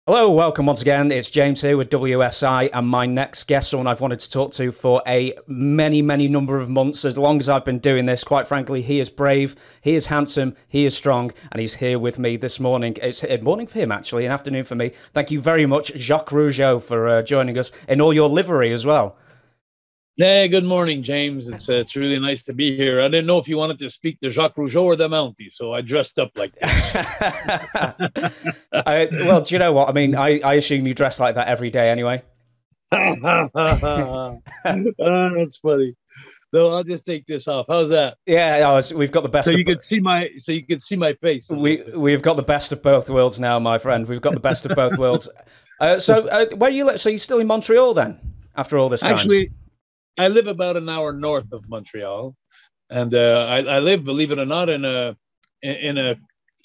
Hello, welcome once again. It's James here with WSI, and my next guest, someone I've wanted to talk to for a many number of months, as long as I've been doing this. Quite frankly, he is brave, he is handsome, he is strong, and he's here with me this morning. It's a morning for him, actually, an afternoon for me. Thank you very much, Jacques Rougeau, for joining us in all your livery as well. Hey, good morning, James. It's really nice to be here. I didn't know if you wanted to speak to Jacques Rougeau or the Mountie, so I dressed up like this. Well, do you know what? I mean, I assume you dress like that every day anyway. That's funny. No, I'll just take this off. How's that? Yeah, we've got the best. So you could see my face. We've got the best of both worlds now, my friend. We've got the best of both worlds. Where you live? So you're still in Montreal then? After all this time? Actually, I live about an hour north of Montreal, and I live, believe it or not, in a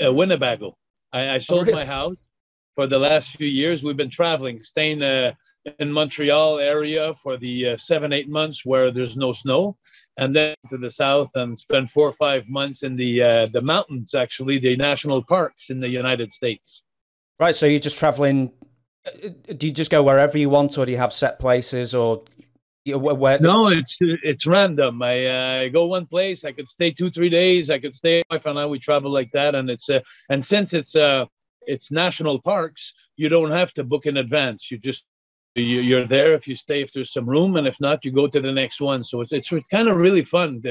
Winnebago. I sold my house for the last few years. We've been traveling, staying in Montreal area for the 7-8 months where there's no snow, and then to the south and spend 4 or 5 months in the mountains, actually, the national parks in the United States. Right. So you're just traveling. Do you just go wherever you want, or do you have set places, or? No, it's random. I go one place. I could stay 2-3 days. I could stay. My wife and I, we travel like that, and since it's national parks, you don't have to book in advance. You're there if you stay, if there's some room, and if not, you go to the next one. So it's kind of really fun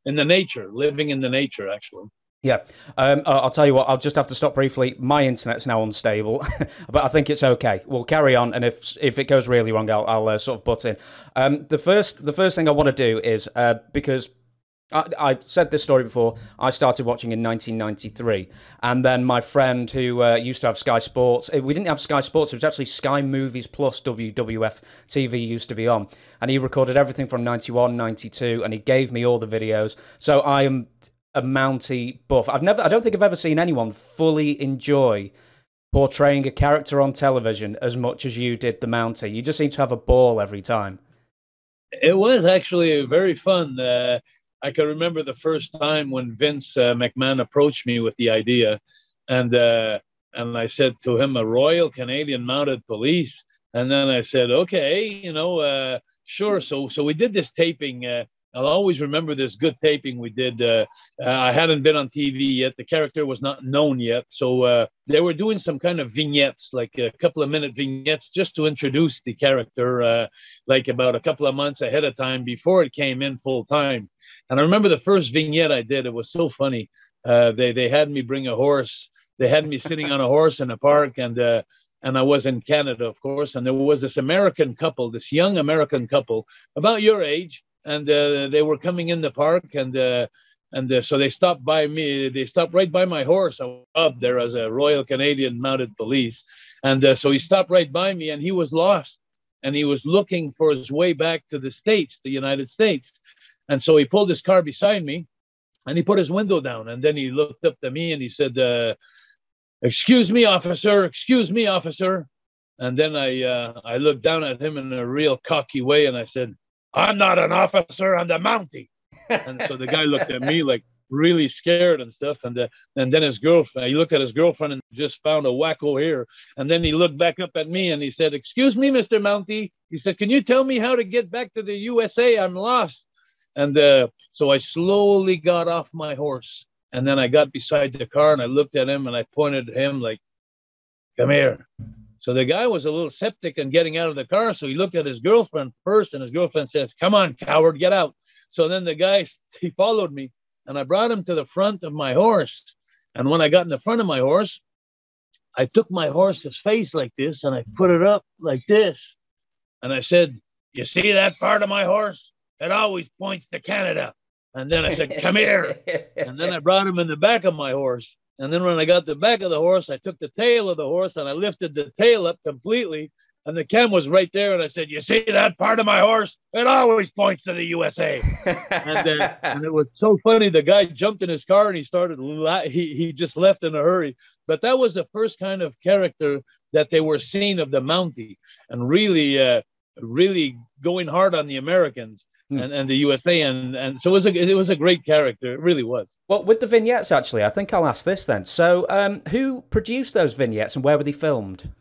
in the nature, living in the nature, actually. Yeah, I'll tell you what. I'll just have to stop briefly. My internet's now unstable, but I think it's okay. We'll carry on, and if it goes really wrong, I'll sort of butt in. The first thing I want to do is because I've said this story before. I started watching in 1993, and then my friend who used to have Sky Sports. We didn't have Sky Sports. It was actually Sky Movies Plus WWF TV used to be on, and he recorded everything from 91, 92, and he gave me all the videos. So I am a Mountie buff. I don't think I've ever seen anyone fully enjoy portraying a character on television as much as you did the Mountie. You just seem to have a ball every time. It was actually very fun. I can remember the first time when Vince McMahon approached me with the idea, and I said to him, "A Royal Canadian Mounted Police," and then I said, "Okay, sure." So we did this taping. I'll always remember this good taping we did. I hadn't been on TV yet. The character was not known yet. So they were doing some kind of vignettes, like a couple of minute vignettes, just to introduce the character, like about a couple of months ahead of time before it came in full time. And I remember the first vignette I did. It was so funny. They had me bring a horse. They had me sitting on a horse in a park, and I was in Canada, of course. And there was this American couple, this young American couple, about your age. And they were coming in the park, and so they stopped by me. They stopped right by my horse. I was up there as a Royal Canadian Mounted Police, and so he stopped right by me, and he was lost, and he was looking for his way back to the States, the United States, and so he pulled his car beside me, and he put his window down, and then he looked up to me and he said, "Excuse me, officer. Excuse me, officer." And then I looked down at him in a real cocky way, and I said, "I'm not an officer, I'm the Mountie." And so the guy looked at me like really scared and stuff. And then his girlfriend, he looked at his girlfriend and just found a wacko here. And then he looked back up at me and he said, "Excuse me, Mr. Mountie." He said, "Can you tell me how to get back to the USA? I'm lost." And so I slowly got off my horse. And then I got beside the car and I looked at him and I pointed at him like, "Come here." So the guy was a little skeptic in getting out of the car. So he looked at his girlfriend first, and his girlfriend says, "Come on, coward, get out." So then the guy, he followed me, and I brought him to the front of my horse. And when I got in the front of my horse, I took my horse's face like this, and I put it up like this. And I said, "You see that part of my horse? It always points to Canada." And then I said, "Come here." And then I brought him in the back of my horse. And then when I got the back of the horse, I took the tail of the horse and I lifted the tail up completely. And the cam was right there. And I said, "You see that part of my horse? It always points to the USA." And it was so funny. The guy jumped in his car and he started, he just left in a hurry. But that was the first kind of character that they were seeing of the Mountie, and really going hard on the Americans. And the USA, and so it was a great character. It really was. Well, with the vignettes, actually, I think I'll ask this then. So, who produced those vignettes and where were they filmed?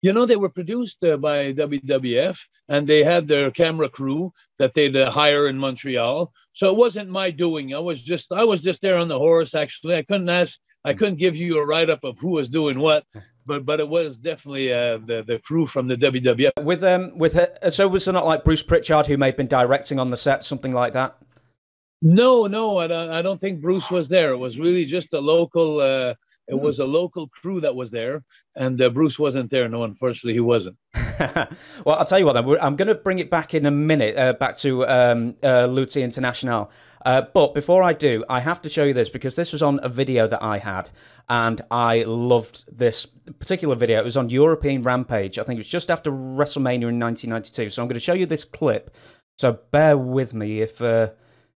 They were produced by WWF, and they had their camera crew that they'd hire in Montreal. So it wasn't my doing. I was just there on the horse. Actually, I couldn't give you a write up of who was doing what, but it was definitely the crew from the WWF. So was there not like Bruce Pritchard who may have been directing on the set, something like that? No, I don't think Bruce was there. It was really just a local. It was a local crew that was there, and Bruce wasn't there. No, unfortunately, he wasn't. Well, I'll tell you what, then. I'm going to bring it back in a minute, back to Lutti International. But before I do, I have to show you this, because this was on a video that I had, and I loved this particular video. It was on European Rampage. I think it was just after WrestleMania in 1992. So I'm going to show you this clip. So bear with me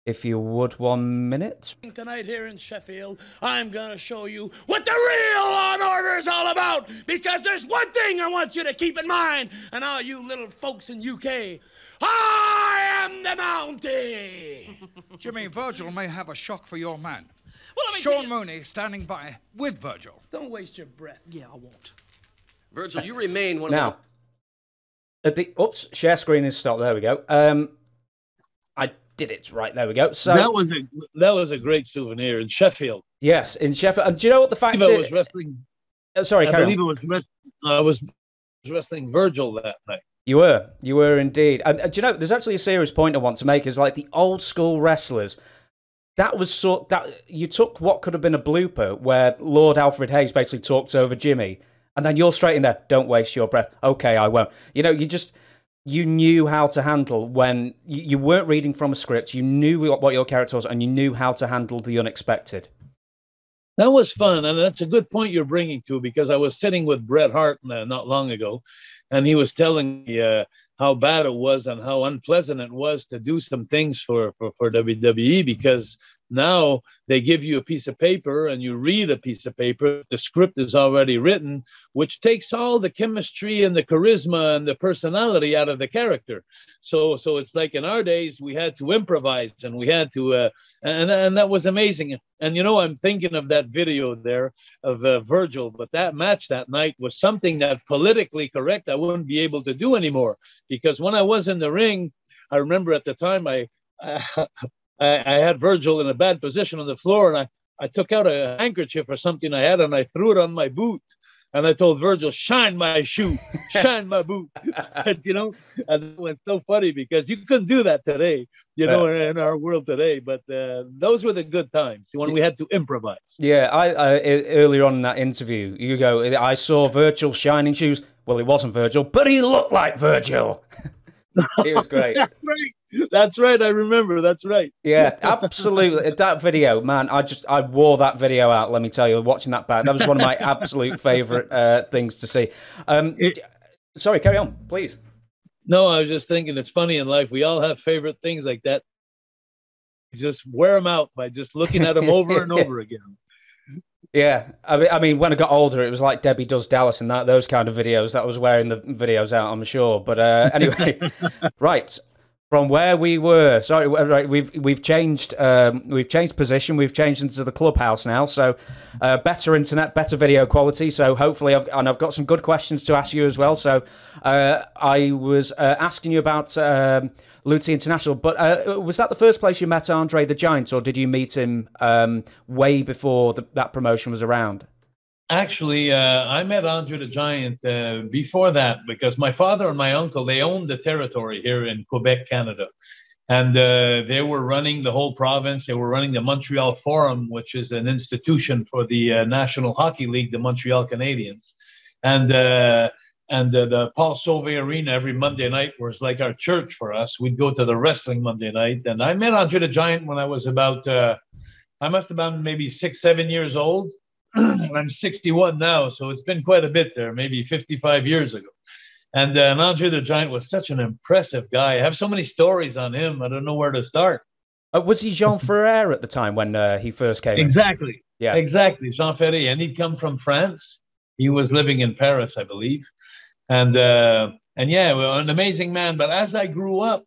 if you would, 1 minute. Tonight here in Sheffield, I'm going to show you what the real Law and Order is all about, because there's one thing I want you to keep in mind, and all you little folks in UK, I am the Mountie! Jimmy, Virgil may have a shock for your man. Well, Sean Mooney standing by with Virgil. Don't waste your breath. Yeah, I won't. Virgil, you remain one now, of the... oops, share screen is stopped. There we go. I did it right. There we go. So that was a great souvenir in Sheffield. Yes, in Sheffield. And do you know what the fact is? I was wrestling. Sorry, I believe I was wrestling Virgil that night. You were indeed. And do you know, there's actually a serious point I want to make. Is like the old school wrestlers. That was that you took what could have been a blooper where Lord Alfred Hayes basically talks over Jimmy, and then you're straight in there. Don't waste your breath. Okay, I won't. You knew how to handle when you weren't reading from a script. You knew what your character was, and you knew how to handle the unexpected. That was fun, and that's a good point you're bringing to, because I was sitting with Bret Hart not long ago, and he was telling me how bad it was and how unpleasant it was to do some things for WWE, because now they give you a piece of paper and you read a piece of paper. The script is already written, which takes all the chemistry and the charisma and the personality out of the character. So it's like in our days, we had to improvise, and we had to, and that was amazing. And, I'm thinking of that video there of Virgil, but that match that night was something that politically correct I wouldn't be able to do anymore, because when I was in the ring, I remember at the time I had Virgil in a bad position on the floor, and I took out a handkerchief or something I had, and I threw it on my boot. And I told Virgil, shine my shoe, shine my boot. And it was so funny, because you couldn't do that today, in our world today. But those were the good times when we had to improvise. Yeah, earlier on in that interview, you go, I saw Virgil shining shoes. Well, it wasn't Virgil, but he looked like Virgil. It was great. That's right. I remember. That's right. Yeah, absolutely. That video, man, I wore that video out, let me tell you, watching that back. That was one of my absolute favorite things to see. Sorry, carry on, please. No, I was just thinking, it's funny in life. We all have favorite things like that. Just wear them out by just looking at them over and over again. Yeah, I mean, when I got older, it was like Debbie Does Dallas and those kind of videos that I was wearing the videos out, I'm sure. But anyway, right. From where we were, sorry, right, we've changed position. We've changed into the clubhouse now, so better internet, better video quality. So hopefully, I've got some good questions to ask you as well. So I was asking you about Lutti International, but was that the first place you met Andre the Giant, or did you meet him way before that promotion was around? Actually, I met Andre the Giant before that, because my father and my uncle, they owned the territory here in Quebec, Canada. And they were running the whole province. They were running the Montreal Forum, which is an institution for the National Hockey League, the Montreal Canadiens. And the Paul Sauvé Arena every Monday night was like our church for us. We'd go to the wrestling Monday night. And I met Andre the Giant when I was about, I must have been maybe 6, 7 years old. And I'm 61 now, so it's been quite a bit there, maybe 55 years ago. And Andre the Giant was such an impressive guy. I have so many stories on him. I don't know where to start. Was he Jean Ferrer at the time when he first came Exactly. in? Yeah. Exactly. Jean Ferrer. And he'd come from France. He was living in Paris, I believe. And yeah, an amazing man. But as I grew up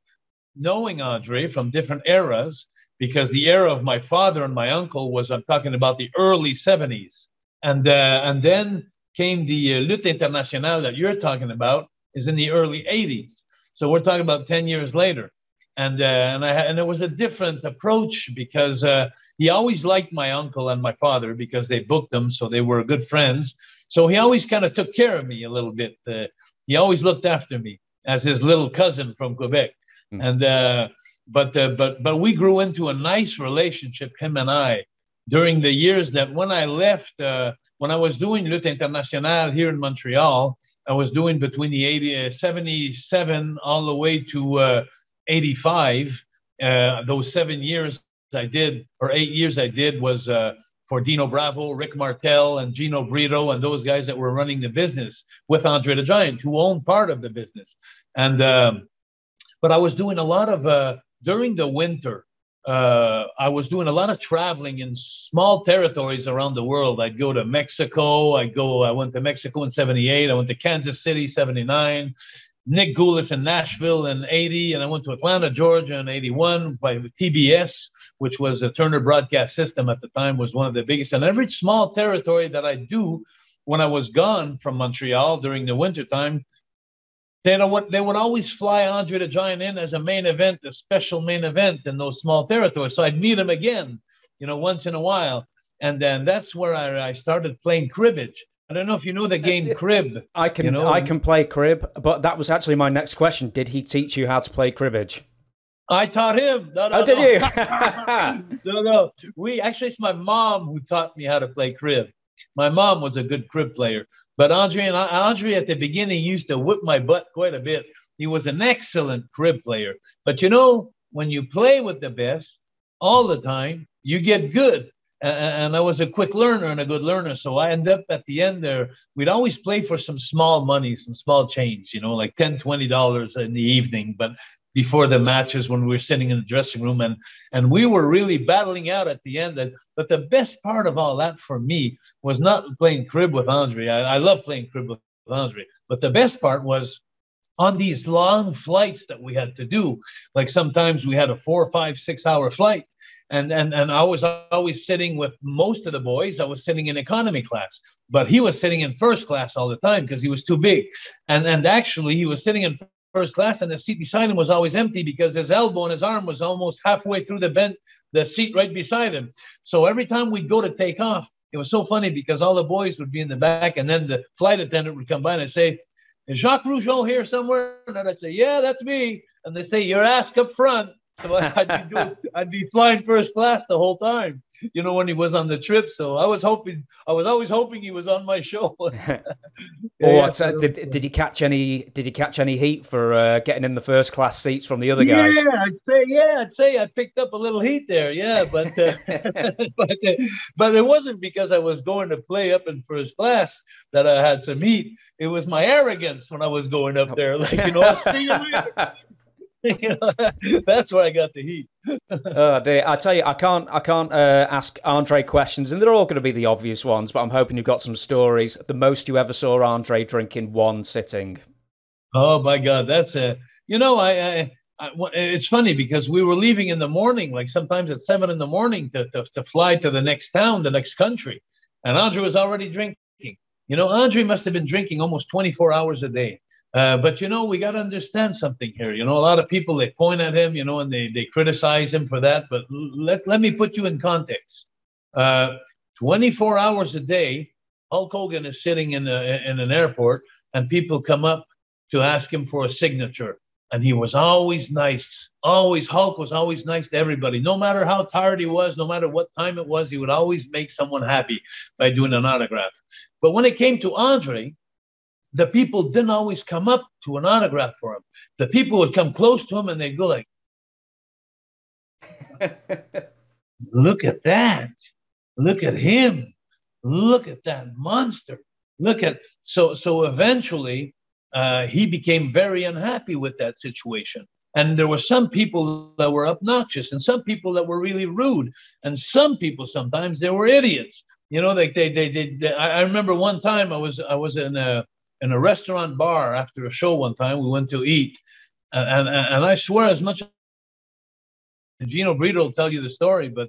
knowing Andre from different eras, because the era of my father and my uncle was, I'm talking about the early 70s. And then came the Lutte Internationale that you're talking about is in the early 80s. So we're talking about 10 years later. And it was a different approach because he always liked my uncle and my father because they booked them, so they were good friends. So he always kind of took care of me a little bit. He always looked after me as his little cousin from Quebec. And but we grew into a nice relationship, him and I, during the years that when I left, when I was doing Lutte Internationale here in Montreal, I was doing between the 77 all the way to 85. Those 7 years I did, or 8 years I did, was for Dino Bravo, Rick Martel, and Gino Brito, and those guys that were running the business with Andre the Giant, who owned part of the business. And but I was doing a lot of during the winter. I was doing a lot of traveling in small territories around the world. I'd go to Mexico. I went to Mexico in 78. I went to Kansas City, 79. Nick Goulis in Nashville in 80. And I went to Atlanta, Georgia in 81 by TBS, which was a Turner Broadcast System at the time, was one of the biggest. And every small territory that I do when I was gone from Montreal during the wintertime, they would always fly Andre the Giant in as a main event, a special main event in those small territories. So I'd meet him again, once in a while. And then that's where I started playing cribbage. I don't know if you know the game crib. I can play crib, but that was actually my next question. Did he teach you how to play cribbage? I taught him. Did you? No. Actually, it's my mom who taught me how to play crib. My mom was a good crib player, but Andre at the beginning used to whip my butt quite a bit. He was an excellent crib player. But when you play with the best all the time, you get good. And I was a quick learner and a good learner. So I ended up at the end there, we'd always play for some small money, some small change, like $10, $20 in the evening. But before the matches, when we were sitting in the dressing room, and we were really battling out at the end. But the best part of all that for me was not playing crib with Andre. I love playing crib with Andre. But the best part was on these long flights that we had to do. Like sometimes we had a 4, 5, 6 hour flight. And I was always sitting with most of the boys. I was sitting in economy class, but he was sitting in first class all the time because he was too big. And actually, he was sitting in first class, and the seat beside him was always empty because his elbow and his arm was almost halfway through the seat right beside him. So every time we'd go to take off, it was so funny because all the boys would be in the back, and then the flight attendant would come by and say, "Is Jacques Rougeau here somewhere?" And I'd say, "Yeah, that's me." And they say, "Your ass up front." So I'd be flying first class the whole time, when he was on the trip. So I was always hoping he was on my show. Did he catch any heat for getting in the first class seats from the other guys? Yeah, I'd say I picked up a little heat there. Yeah, but but it wasn't because I was going to play up in first class that I had some heat. It was my arrogance when I was going up there. That's where I got the heat. Oh dear! I tell you, I can't ask Andre questions, and they're all going to be the obvious ones. But I'm hoping you've got some stories. The most you ever saw Andre drink in one sitting? Oh my God, that's it's funny because we were leaving in the morning, like sometimes at 7 in the morning to fly to the next town, the next country, and Andre was already drinking. Andre must have been drinking almost 24 hours a day. But, we got to understand something here. A lot of people, they point at him, and they criticize him for that. But let me put you in context. 24 hours a day, Hulk Hogan is sitting in an airport, and people come up to ask him for a signature. And he was always nice. Hulk was always nice to everybody. No matter how tired he was, no matter what time it was, he would always make someone happy by doing an autograph. But when it came to Andre, the people didn't always come up to an autograph for him. The people would come close to him and they'd go like, "Look at that. Look at him. Look at that monster. Look at..." So eventually he became very unhappy with that situation. And there were some people that were obnoxious and some people that were really rude. And some people, sometimes they were idiots. I remember one time I was in a restaurant bar after a show one time. We went to eat, and I swear, as much as Gino Brito will tell you the story, but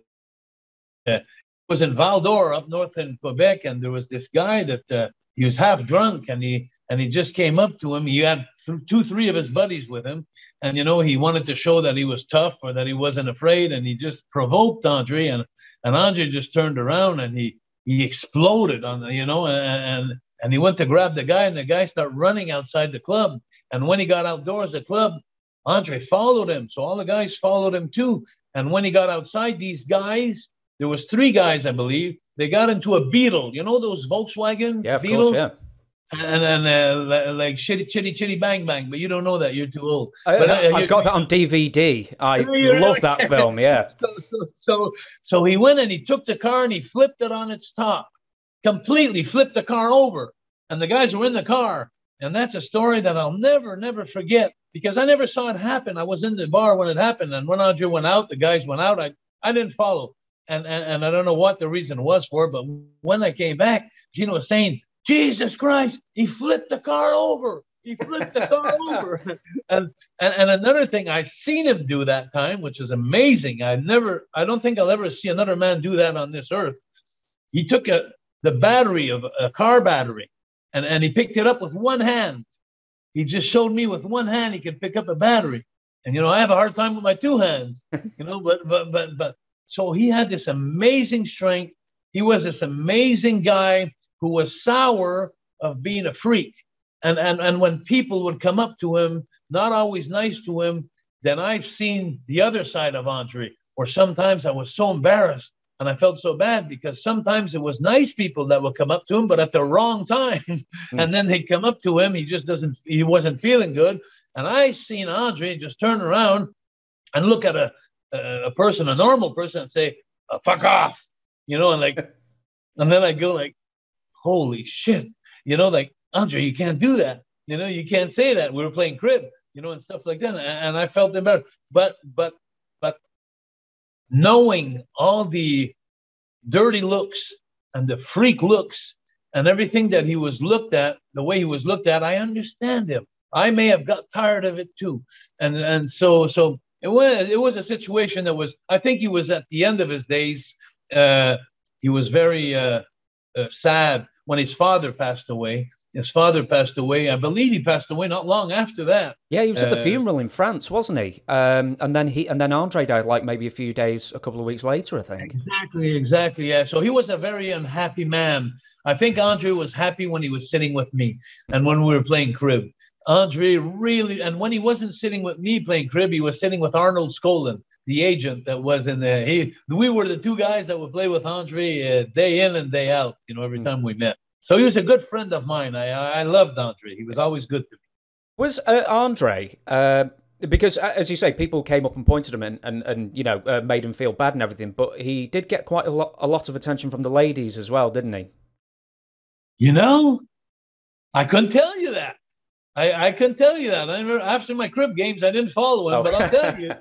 it was in Val d'Or up north in Quebec, and there was this guy that he was half drunk, and he just came up to him. He had three of his buddies with him, and he wanted to show that he was tough or that he wasn't afraid, and he just provoked Andre, and Andre just turned around and he exploded on and he went to grab the guy, and the guy started running outside the club. And when he got outdoors the club, Andre followed him, so all the guys followed him too. And when he got outside, these guys, there was 3 guys, I believe, they got into a Beetle. You know those Volkswagen Beetles? Course, yeah. And like chitty bang bang, but you don't know that, you're too old. I've got that on DVD. I love that film. Yeah. So he went and he took the car and he flipped it on its top, completely flipped the car over, and the guys were in the car. And that's a story that I'll never forget, because I never saw it happen. I was in the bar when it happened, and when Andre went out, the guys went out. I didn't follow, and I don't know what the reason was for, but when I came back, Gino was saying, Jesus Christ, he flipped the car over. He flipped the car over. And another thing, I seen him do that time, which is amazing. I don't think I'll ever see another man do that on this earth. He took the battery of a car battery, and he picked it up with one hand. He just showed me with one hand he could pick up a battery. And, I have a hard time with my 2 hands, but so he had this amazing strength. He was this amazing guy who was sour of being a freak. And when people would come up to him, not always nice to him, then I've seen the other side of Andre, where sometimes I was so embarrassed and I felt so bad, because sometimes it was nice people that would come up to him, but at the wrong time. And then they'd come up to him, he wasn't feeling good. And I seen Andre just turn around and look at a person, a normal person, and say, fuck off, and then I go like, holy shit, like, Andre, you can't do that. You can't say that. We were playing crib, and stuff like that. And I felt embarrassed. But knowing all the dirty looks and the freak looks and everything that he was looked at, the way he was looked at, I understand him. I may have got tired of it too. And so it was a situation that was, I think he was at the end of his days. He was very sad when his father passed away. His father passed away. I believe he passed away not long after that. Yeah, he was at the funeral in France, wasn't he? And then Andre died like maybe a couple of weeks later, I think. Exactly. Yeah. So he was a very unhappy man. I think Andre was happy when he was sitting with me and when we were playing crib. Andre really, and when he wasn't sitting with me playing crib, he was sitting with Arnold Skolin, the agent that was in there. We were the 2 guys that would play with Andre day in and day out, every time we met. So he was a good friend of mine. I loved Andre. He was always good to me. Was Andre, because as you say, people came up and pointed him and made him feel bad and everything, but he did get quite a lot of attention from the ladies as well, didn't he? I couldn't tell you that. I couldn't tell you that. After my crib games, I didn't follow him, but I'll tell you,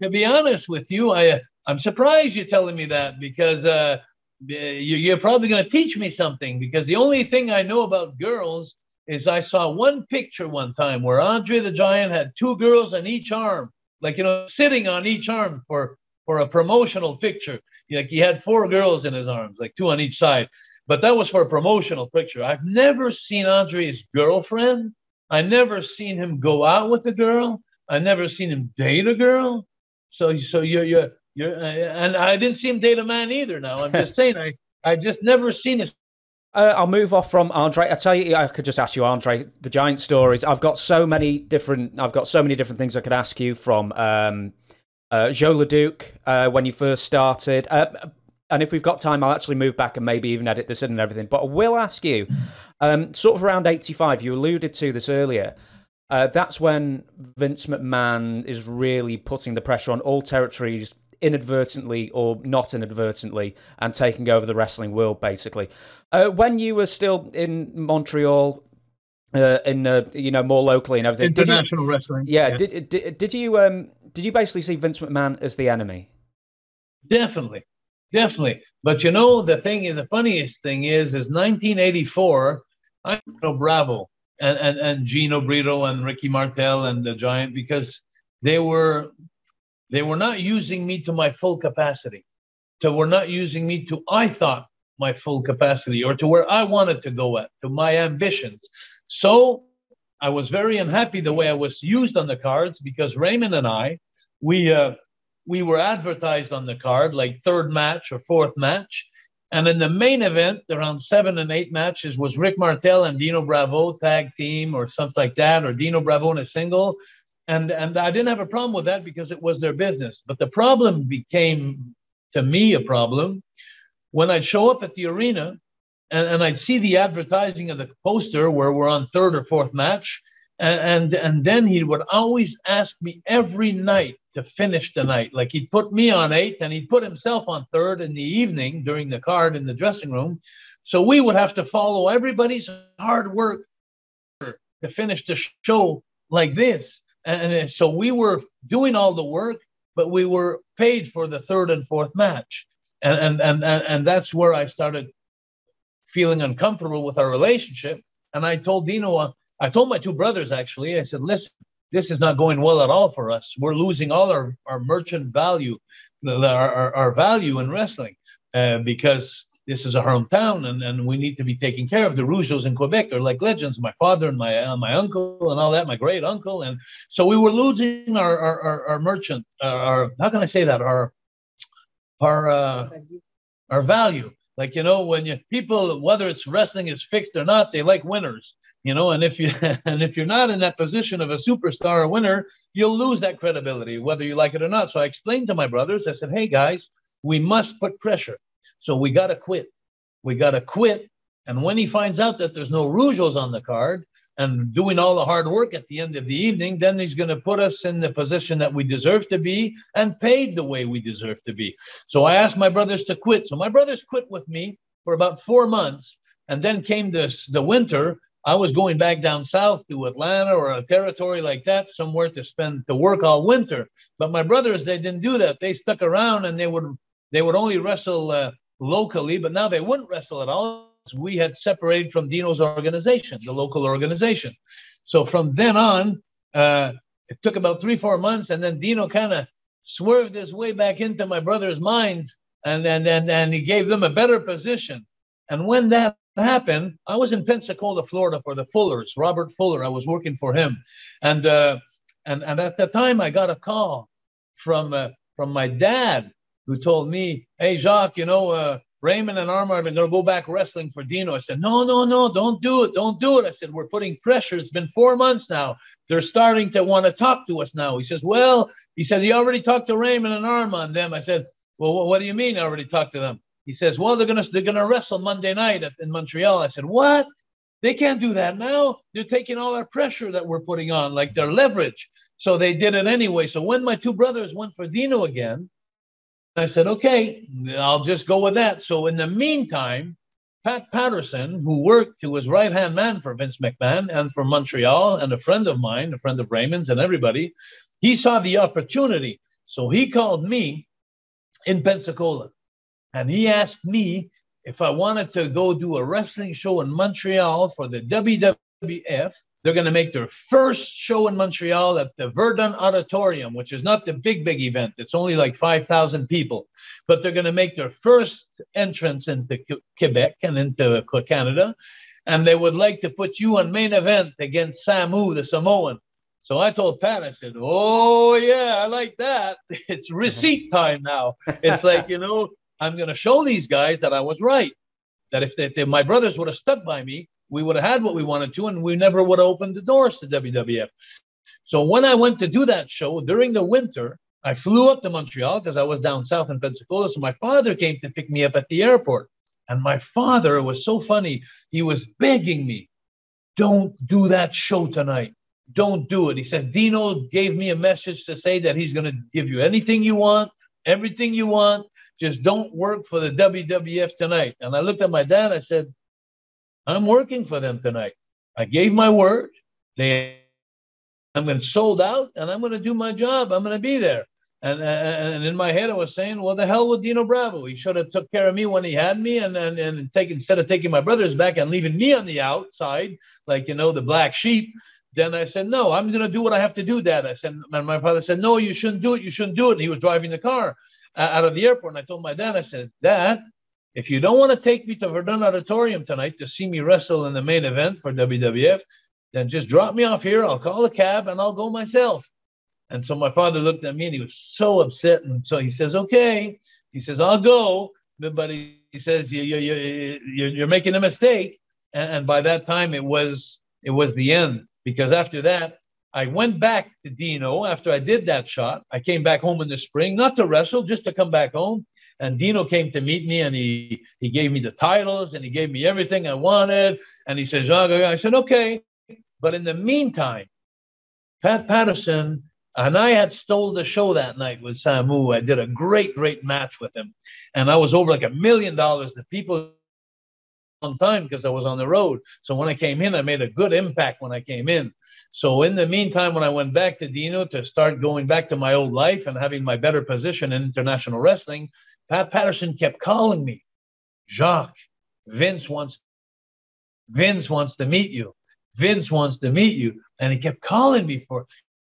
to be honest with you, I'm surprised you're telling me that, because you're probably going to teach me something, because the only thing I know about girls is I saw one picture one time where Andre the Giant had 2 girls on each arm, sitting on each arm for a promotional picture. Like he had 4 girls in his arms, like 2 on each side. But that was for a promotional picture. I've never seen Andre's girlfriend. I never seen him go out with a girl. I never seen him date a girl. So you're and I didn't see him date a man either. Now I'm just saying, I just never seen it. I'll move off from Andre. I tell you, I could just ask you, Andre, the Giant stories. I've got so many different things I could ask you, from Joe Leduc when you first started. And if we've got time, I'll actually move back and maybe even edit this in and everything. But I will ask you, sort of around 85, you alluded to this earlier. That's when Vince McMahon is really putting the pressure on all territories, inadvertently or not inadvertently, and taking over the wrestling world, basically. When you were still in Montreal, more locally and everything, international wrestling. Yeah. Did you basically see Vince McMahon as the enemy? Definitely. But the funniest thing is 1984. I know Bravo and Gino Brito and Ricky Martel and the Giant, because they were not using me to my full capacity. So we're not using me to, I thought, my full capacity or to where I wanted to go at, to my ambitions. So I was very unhappy the way I was used on the cards, because Raymond and I, we were advertised on the card like third match or fourth match. And in the main event, around 7 and 8 matches, was Rick Martel and Dino Bravo tag team or something like that, or Dino Bravo in a single. And I didn't have a problem with that because it was their business. But the problem became, to me, a problem when I'd show up at the arena and I'd see the advertising of the poster where we're on third or fourth match. And then he would always ask me every night to finish the night. Like he'd put me on 8th and he'd put himself on 3rd in the evening during the card in the dressing room. So we would have to follow everybody's hard work to finish the show like this. And so we were doing all the work, but we were paid for the 3rd and 4th match. And that's where I started feeling uncomfortable with our relationship. And I told Dino, I told my 2 brothers, actually, I said, listen, this is not going well at all for us. We're losing all our merchant value, our value in wrestling, because this is a hometown and we need to be taken care of. The Rougeaus in Quebec are like legends, my father and my uncle and all that, my great uncle. And so we were losing our merchant, how can I say that? Our value. Like, you know, when people, whether it's wrestling is fixed or not, they like winners. You know, and if you're not in that position of a superstar or winner, you'll lose that credibility, whether you like it or not. So I explained to my brothers, I said, hey guys, we must put pressure. So we got to quit. We got to quit. And when he finds out that there's no Rougeaus on the card and doing all the hard work at the end of the evening, then he's going to put us in the position that we deserve to be and paid the way we deserve to be. So I asked my brothers to quit. So my brothers quit with me for about 4 months. And then came the winter. I was going back down south to Atlanta or a territory like that, somewhere to work all winter. But my brothers, they didn't do that. They stuck around and they would only wrestle locally, but now they wouldn't wrestle at all. We had separated from Dino's organization, the local organization. So from then on, it took about 3-4 months, and then Dino kind of swerved his way back into my brothers' minds, and he gave them a better position. And when that happened, I was in Pensacola, Florida for the Fullers, Robert Fuller. I was working for him. And at the time I got a call from my dad, who told me, hey, Jacques, you know, Raymond and Armand are going to go back wrestling for Dino. I said, no, don't do it. Don't do it. I said, we're putting pressure. It's been 4 months now. They're starting to want to talk to us now. He says, well, he said, he already talked to Raymond and Armand them. I said, well, what do you mean I already talked to them? He says, well, they're gonna wrestle Monday night in Montreal. I said, what? They can't do that now. They're taking all our pressure that we're putting on, like their leverage. So they did it anyway. So when my 2 brothers went for Dino again, I said, okay, I'll just go with that. So in the meantime, Pat Patterson, who was right-hand man for Vince McMahon and for Montreal, and a friend of mine, a friend of Raymond's and everybody, he saw the opportunity. So he called me in Pensacola. And he asked me if I wanted to go do a wrestling show in Montreal for the WWF. They're going to make their first show in Montreal at the Verdun Auditorium, which is not the big event. It's only like 5,000 people. But they're going to make their first entrance into Quebec and into Canada. And they would like to put you on main event against Samu, the Samoan. So I told Pat, I said, oh, yeah, I like that. It's receipt time now. It's like, you know, I'm going to show these guys that I was right, that if my brothers would have stuck by me, we would have had what we wanted to, and we never would have opened the doors to WWF. So when I went to do that show during the winter, I flew up to Montreal because I was down south in Pensacola. So my father came to pick me up at the airport. And my father was so funny. He was begging me, don't do that show tonight. Don't do it. He said, Dino gave me a message to say that he's going to give you anything you want, everything you want. Just don't work for the WWF tonight. And I looked at my dad. I said, I'm working for them tonight. I gave my word. I'm going to sold out, and I'm going to do my job. I'm going to be there. And in my head, I was saying, well, the hell with Dino Bravo. He should have took care of me when he had me, and instead of taking my brothers back and leaving me on the outside, like, you know, the black sheep. Then I said, no, I'm going to do what I have to do, Dad. I said, and my father said, no, you shouldn't do it. You shouldn't do it. And he was driving the car out of the airport. And I told my dad, I said, Dad, if you don't want to take me to Verdun Auditorium tonight to see me wrestle in the main event for WWF, then just drop me off here. I'll call a cab and I'll go myself. And so my father looked at me and he was so upset. And so he says, okay. He says, I'll go. But he says, you're making a mistake. And by that time, it was the end. Because after that, I went back to Dino after I did that shot. I came back home in the spring, not to wrestle, just to come back home. And Dino came to meet me, and he gave me the titles, and he gave me everything I wanted. And he said, Jacques, I said, okay. But in the meantime, Pat Patterson and I had stole the show that night with Samu. I did a great, great match with him. And I was over like $1 million. The people on time because I was on the road. So when I came in, I made a good impact when I came in. So in the meantime, when I went back to Dino to start going back to my old life and having my better position in international wrestling, Pat Patterson kept calling me, Jacques, Vince wants to meet you. Vince wants to meet you. And he kept calling me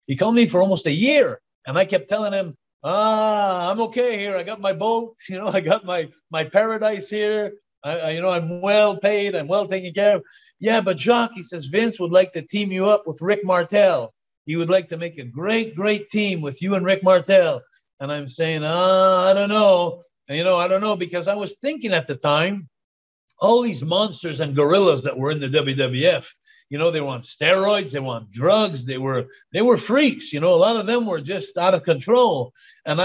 he called me for almost a year. And I kept telling him, I'm okay here. I got my boat, I got my paradise here. I'm well paid. I'm well taken care of. Yeah, but Jacques, he says, Vince would like to team you up with Rick Martel. He would like to make a great, great team with you and Rick Martel. And I'm saying, I don't know. And, I don't know, because I was thinking at the time, all these monsters and gorillas that were in the WWF, they were on steroids, they were on drugs, they were freaks. A lot of them were just out of control. And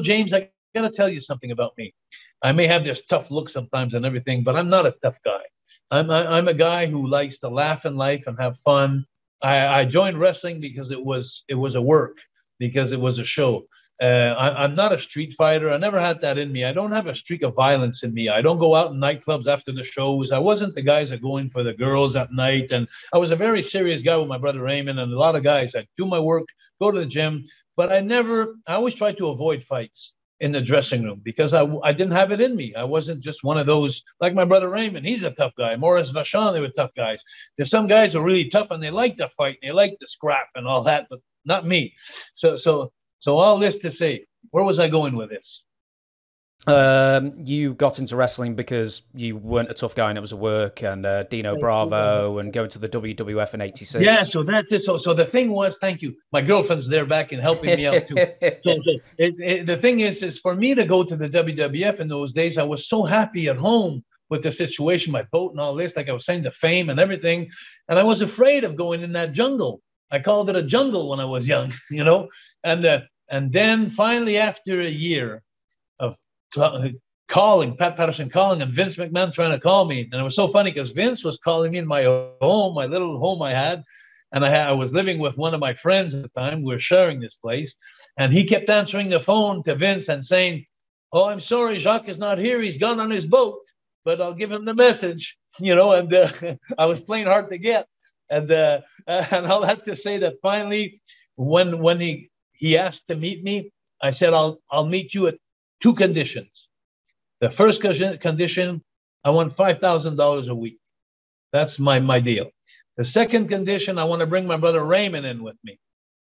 James, I got to tell you something about me. I may have this tough look sometimes and everything, but I'm not a tough guy. I'm a guy who likes to laugh in life and have fun. I joined wrestling because it was a work, because it was a show. I'm not a street fighter. I never had that in me. I don't have a streak of violence in me. I don't go out in nightclubs after the shows. I wasn't the guys that go in for the girls at night. And I was a very serious guy with my brother Raymond and a lot of guys. I do my work, go to the gym, but I always tried to avoid fights in the dressing room because I didn't have it in me. I wasn't just one of those, like my brother Raymond. He's a tough guy. Maurice Vachon, they were tough guys. There's some guys who are really tough and they like to fight and they like to scrap and all that, but not me. So all this to say, where was I going with this? You got into wrestling because you weren't a tough guy and it was a work, and Dino Bravo and going to the WWF in '86. Yeah, so that's it. So the thing was, thank you. My girlfriend's there back and helping me out too. The thing is for me to go to the WWF in those days, I was so happy at home with the situation, my boat and all this, like I was saying, the fame and everything. And I was afraid of going in that jungle. I called it a jungle when I was young, and then finally after a year of calling, Pat Patterson calling and Vince McMahon trying to call me. And it was so funny because Vince was calling me in my home, my little home I had. And I was living with one of my friends at the time. We were sharing this place. And he kept answering the phone to Vince and saying, oh, I'm sorry, Jacques is not here. He's gone on his boat, but I'll give him the message, and I was playing hard to get. And I'll have to say that finally, when he asked to meet me, I said, I'll meet you at 2 conditions. The first condition, I want $5,000 a week. That's my deal. The second condition, I want to bring my brother Raymond in with me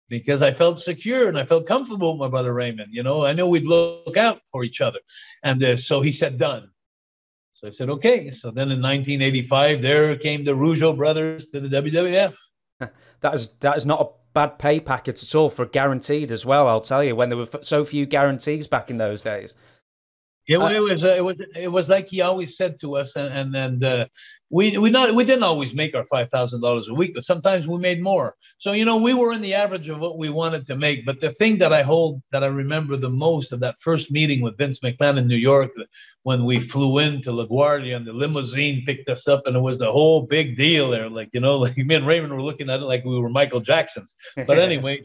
because I felt secure and I felt comfortable with my brother Raymond. I knew we'd look out for each other. And so he said, done. So I said, okay. So then in 1985, there came the Rougeau brothers to the WWF. That is not a bad pay package at all for guaranteed as well, I'll tell you, when there were so few guarantees back in those days. It was like he always said to us, and we didn't always make our $5,000 a week, but sometimes we made more. So we were in the average of what we wanted to make. But the thing that I remember the most of that first meeting with Vince McMahon in New York, when we flew into LaGuardia and the limousine picked us up, and it was the whole big deal there. Like me and Raymond were looking at it like we were Michael Jacksons. But anyway,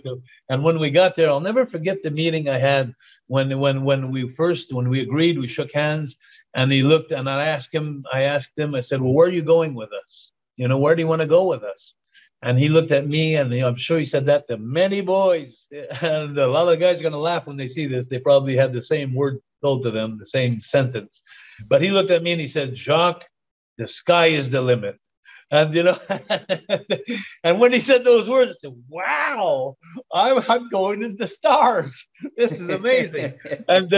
and when we got there, I'll never forget the meeting I had when we agreed, we shook hands, and he looked, and I asked him, I said, well, where are you going with us? Where do you want to go with us? And he looked at me, and I'm sure he said that to many boys. And a lot of guys are going to laugh when they see this. They probably had the same word told to them, the same sentence. But he looked at me and he said, Jacques, the sky is the limit. And, you know, and when he said those words, I said, wow, I'm going to the stars. This is amazing. And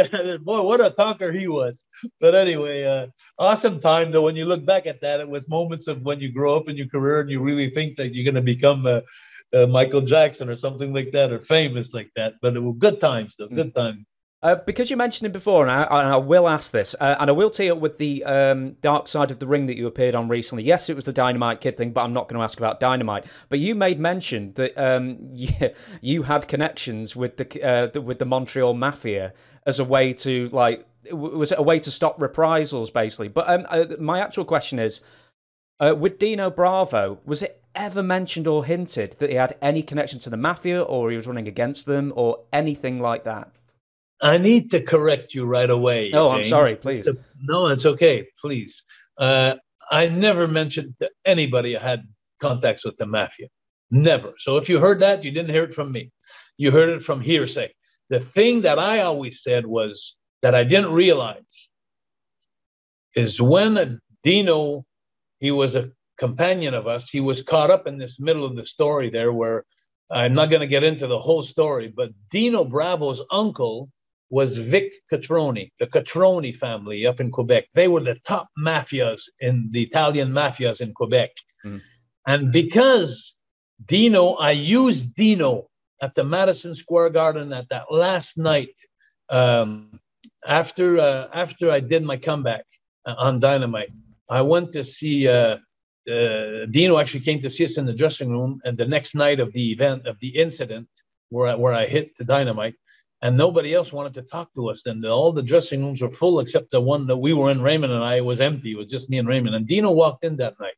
boy, what a talker he was. But anyway, awesome time, though. When you look back at that, it was moments of when you grow up in your career and you really think that you're going to become Michael Jackson or something like that, or famous like that. But it was good times, though. Good times. Because you mentioned it before, and I will ask this, and I will tee up with the Dark Side of the Ring that you appeared on recently. Yes, it was the Dynamite Kid thing, but I'm not going to ask about Dynamite. But you made mention that you had connections with the Montreal Mafia as a way to, like, was it a way to stop reprisals, basically? But my actual question is, with Dino Bravo, was it ever mentioned or hinted that he had any connection to the Mafia, or he was running against them, or anything like that? I need to correct you right away. Oh, James. I'm sorry, please. No, it's okay, please. I never mentioned to anybody I had contacts with the Mafia. Never. So if you heard that, you didn't hear it from me. You heard it from hearsay. The thing that I always said was that I didn't realize is when Dino, he was a companion of us, he was caught up in this middle of the story there where I'm not going to get into the whole story, but Dino Bravo's uncle was Vic Catroni, the Catroni family up in Quebec. They were the top mafias in the Italian mafias in Quebec. Mm. And because Dino, I used Dino at the Madison Square Garden at that last night after I did my comeback on Dynamite. I went to see Dino actually came to see us in the dressing room, and the next night of the event of the incident where I hit the Dynamite. And nobody else wanted to talk to us. And all the dressing rooms were full except the one that we were in, Raymond and I. It was empty. It was just me and Raymond. And Dino walked in that night.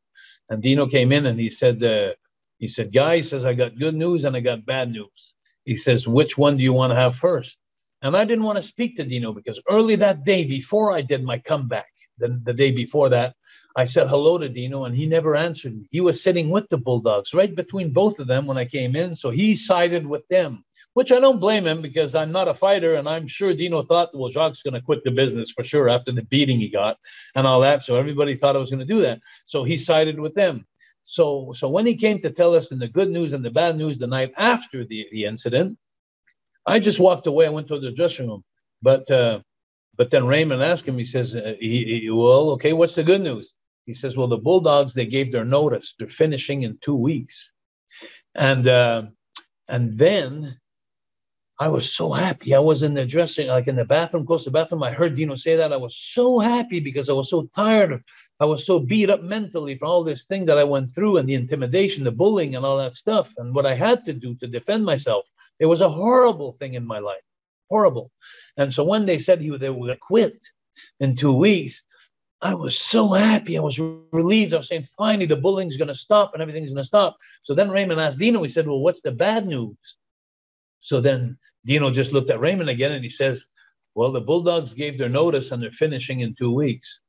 And Dino came in and he said, Guy, he says, I got good news and I got bad news. He says, which one do you want to have first? And I didn't want to speak to Dino because early that day, before I did my comeback, the day before that, I said hello to Dino and he never answered me. He was sitting with the Bulldogs right between both of them when I came in. So he sided with them. Which I don't blame him because I'm not a fighter, and I'm sure Dino thought, well, Jacques' going to quit the business for sure after the beating he got and all that. So everybody thought I was going to do that. So he sided with them. So when he came to tell us in the good news and the bad news the night after the incident, I just walked away. I went to the dressing room. But then Raymond asked him, he says, well, okay, what's the good news? He says, well, the Bulldogs, they gave their notice. They're finishing in 2 weeks. And then I was so happy. I was in the dressing, like in the bathroom, close to the bathroom. I heard Dino say that. I was so happy because I was so tired. I was so beat up mentally for all this thing that I went through and the intimidation, the bullying and all that stuff. And what I had to do to defend myself. It was a horrible thing in my life. Horrible. And so when they said they were going to quit in 2 weeks, I was so happy. I was relieved. I was saying, finally, the bullying's going to stop and everything's going to stop. So then Raymond asked Dino, he said, well, what's the bad news? So then Dino just looked at Raymond again and he says, well, the Bulldogs gave their notice and they're finishing in 2 weeks.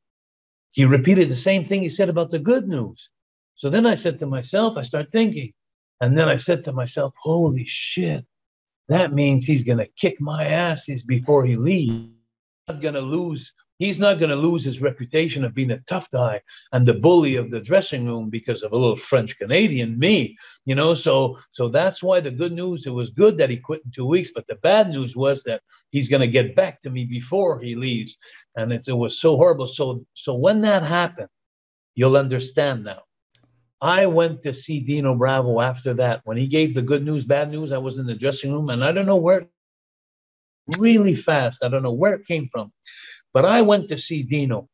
He repeated the same thing he said about the good news. So then I said to myself, I start thinking, and then I said to myself, holy shit, that means he's going to kick my ass before he leaves. He's not going to lose his reputation of being a tough guy and the bully of the dressing room because of a little French Canadian, me, you know. So that's why the good news, it was good that he quit in 2 weeks, but the bad news was that he's going to get back to me before he leaves. And it was so horrible. So when that happened, you'll understand now. I went to see Dino Bravo after that. When he gave the good news, bad news, I was in the dressing room and I don't know where, really fast. I don't know where it came from. But I went to see Dino,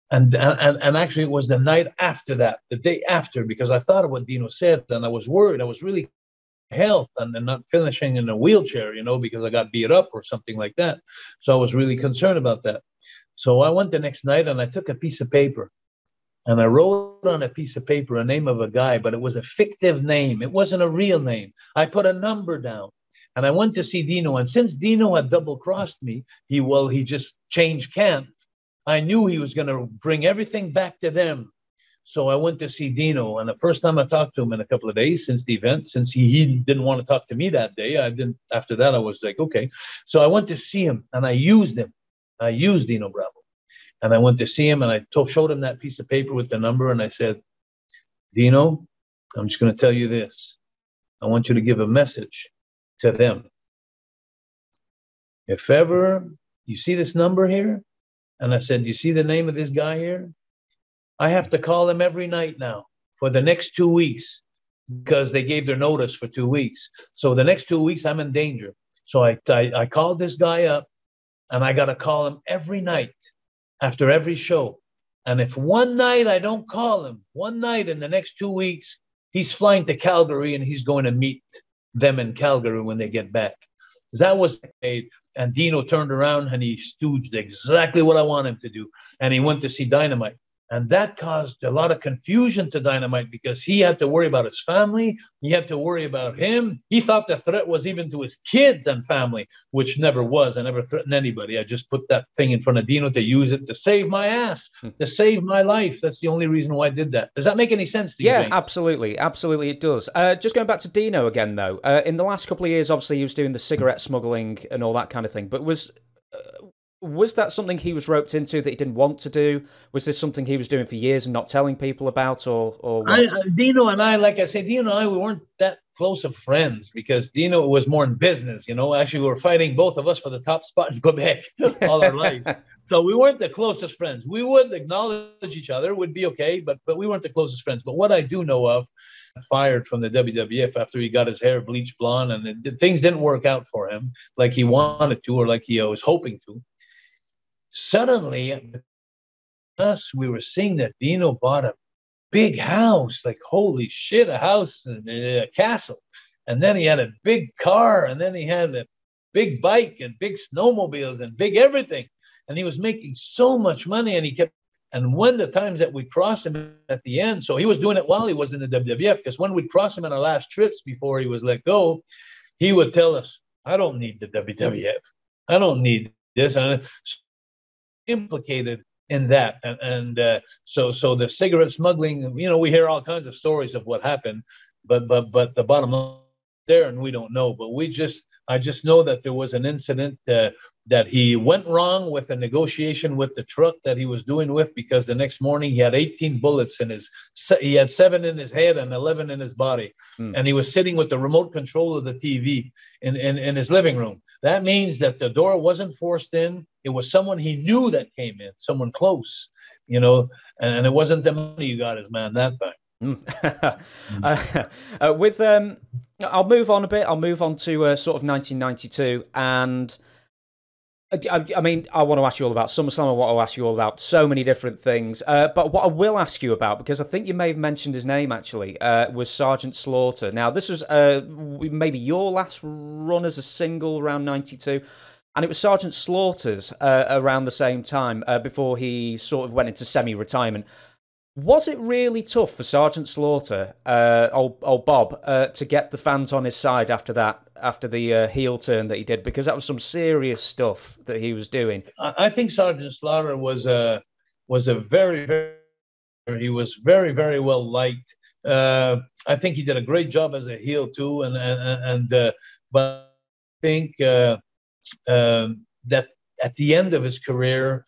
and actually it was the night after that, the day after, because I thought of what Dino said, and I was worried. I was really health and not finishing in a wheelchair, you know, because I got beat up or something like that. So I was really concerned about that. So I went the next night and I took a piece of paper, and I wrote on a piece of paper a name of a guy, but it was a fictive name. It wasn't a real name. I put a number down. And I went to see Dino, and since Dino had double-crossed me, he just changed camp. I knew he was going to bring everything back to them. So I went to see Dino, and the first time I talked to him in a couple of days since the event, since he didn't want to talk to me that day, I didn't. After that, I was like, okay. So I went to see him, and I used him. I used Dino Bravo. And I went to see him, and I showed him that piece of paper with the number, and I said, Dino, I'm just going to tell you this. I want you to give a message to them. If ever you see this number here, and I said, you see the name of this guy here? I have to call him every night now for the next 2 weeks because they gave their notice for 2 weeks. So the next 2 weeks, I'm in danger. So I called this guy up, and I got to call him every night after every show. And if one night I don't call him, one night in the next 2 weeks, he's flying to Calgary and he's going to meet them in Calgary when they get back. That was made. And Dino turned around and he stooged exactly what I want him to do. And he went to see Dynamite. And that caused a lot of confusion to Dynamite because he had to worry about his family. He had to worry about him. He thought the threat was even to his kids and family, which never was. I never threatened anybody. I just put that thing in front of Dino to use it to save my ass, to save my life. That's the only reason why I did that. Does that make any sense to you, Yeah, James? absolutely. Absolutely it does. Just going back to Dino again, though. In the last couple of years, obviously, he was doing the cigarette smuggling and all that kind of thing. But was that something he was roped into that he didn't want to do? Was this something he was doing for years and not telling people about, or what? Dino and I, like I say, Dino and I, we weren't that close of friends because Dino was more in business, you know. Actually, we were fighting, both of us, for the top spot in Quebec all our life. So we weren't the closest friends. We would acknowledge each other, would be okay, but we weren't the closest friends. But what I do know of, fired from the WWF after he got his hair bleached blonde, and things didn't work out for him like he wanted to or like he was hoping to. Suddenly, we were seeing that Dino bought a big house, like holy shit, a house and a castle. And then he had a big car, and then he had a big bike and big snowmobiles and big everything. And he was making so much money, and when the times that we crossed him at the end, so he was doing it while he was in the WWF, because when we'd cross him on our last trips before he was let go, he would tell us, I don't need the WWF. I don't need this. And implicated in that, so the cigarette smuggling, you know, we hear all kinds of stories of what happened, but the bottom line there, and we don't know, but I just know that there was an incident that he went wrong with a negotiation with the truck that he was doing with, because the next morning he had 18 bullets he had 7 in his head and 11 in his body. And he was sitting with the remote control of the TV in his living room. That means that the door wasn't forced in. It was someone he knew that came in, someone close, you know, and it wasn't the money you got his man that time. I'll move on a bit. I'll move on to sort of 1992, and I mean, I want to ask you all about SummerSlam. I want to ask you all about so many different things. But what I will ask you about, because I think you may have mentioned his name actually, was Sergeant Slaughter. Now, this was maybe your last run as a single around 92. And it was Sergeant Slaughter's around the same time before he sort of went into semi-retirement. Was it really tough for Sergeant Slaughter, old Bob, to get the fans on his side after the heel turn that he did? Because that was some serious stuff that he was doing. I think Sergeant Slaughter was a very, very, he was very, very well liked. I think he did a great job as a heel too, but I think that at the end of his career,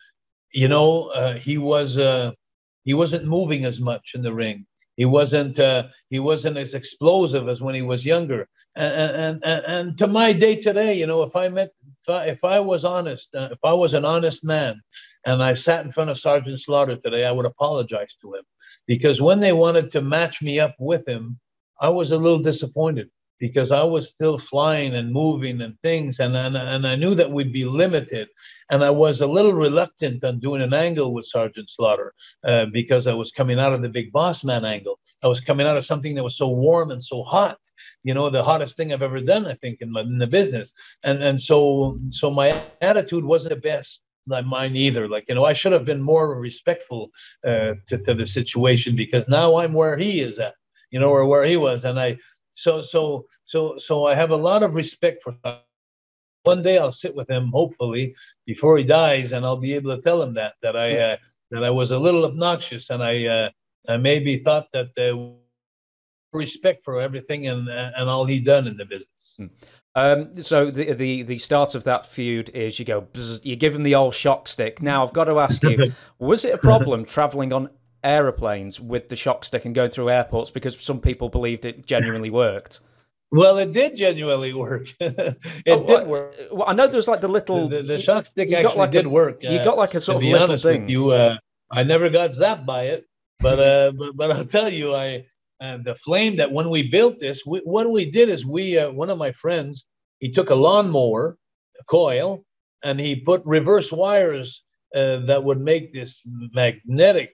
you know, he wasn't moving as much in the ring. He wasn't as explosive as when he was younger. And to my day today, you know, if I was honest, if I was an honest man, and I sat in front of Sergeant Slaughter today, I would apologize to him, because when they wanted to match me up with him, I was a little disappointed, because I was still flying and moving and things, and I knew that we'd be limited, and I was a little reluctant on doing an angle with Sergeant Slaughter because I was coming out of the Big Boss Man angle. I was coming out of something that was so warm and so hot, you know, the hottest thing I've ever done, I think, in the business, and so my attitude wasn't the best. Like mine either. Like, you know, I should have been more respectful to the situation, because now I'm where he is at, you know, or where he was, and So I have a lot of respect for him. One day I'll sit with him, hopefully, before he dies, and I'll be able to tell him that I was a little obnoxious, and I maybe thought that respect for everything and all he done in the business. So the start of that feud is you go, bzz, you give him the old shock stick. Now I've got to ask you, was it a problem traveling on aeroplanes with the shock stick and going through airports because some people believed it genuinely worked. Well, it did genuinely work. It did work. Well, I know there's like the little the shock stick actually did work. You got like a sort of to be little honest thing. with you, I never got zapped by it, but I'll tell you, the flame that when we built this, what we did is one of my friends, he took a lawnmower, a coil, and he put reverse wires that would make this magnetic,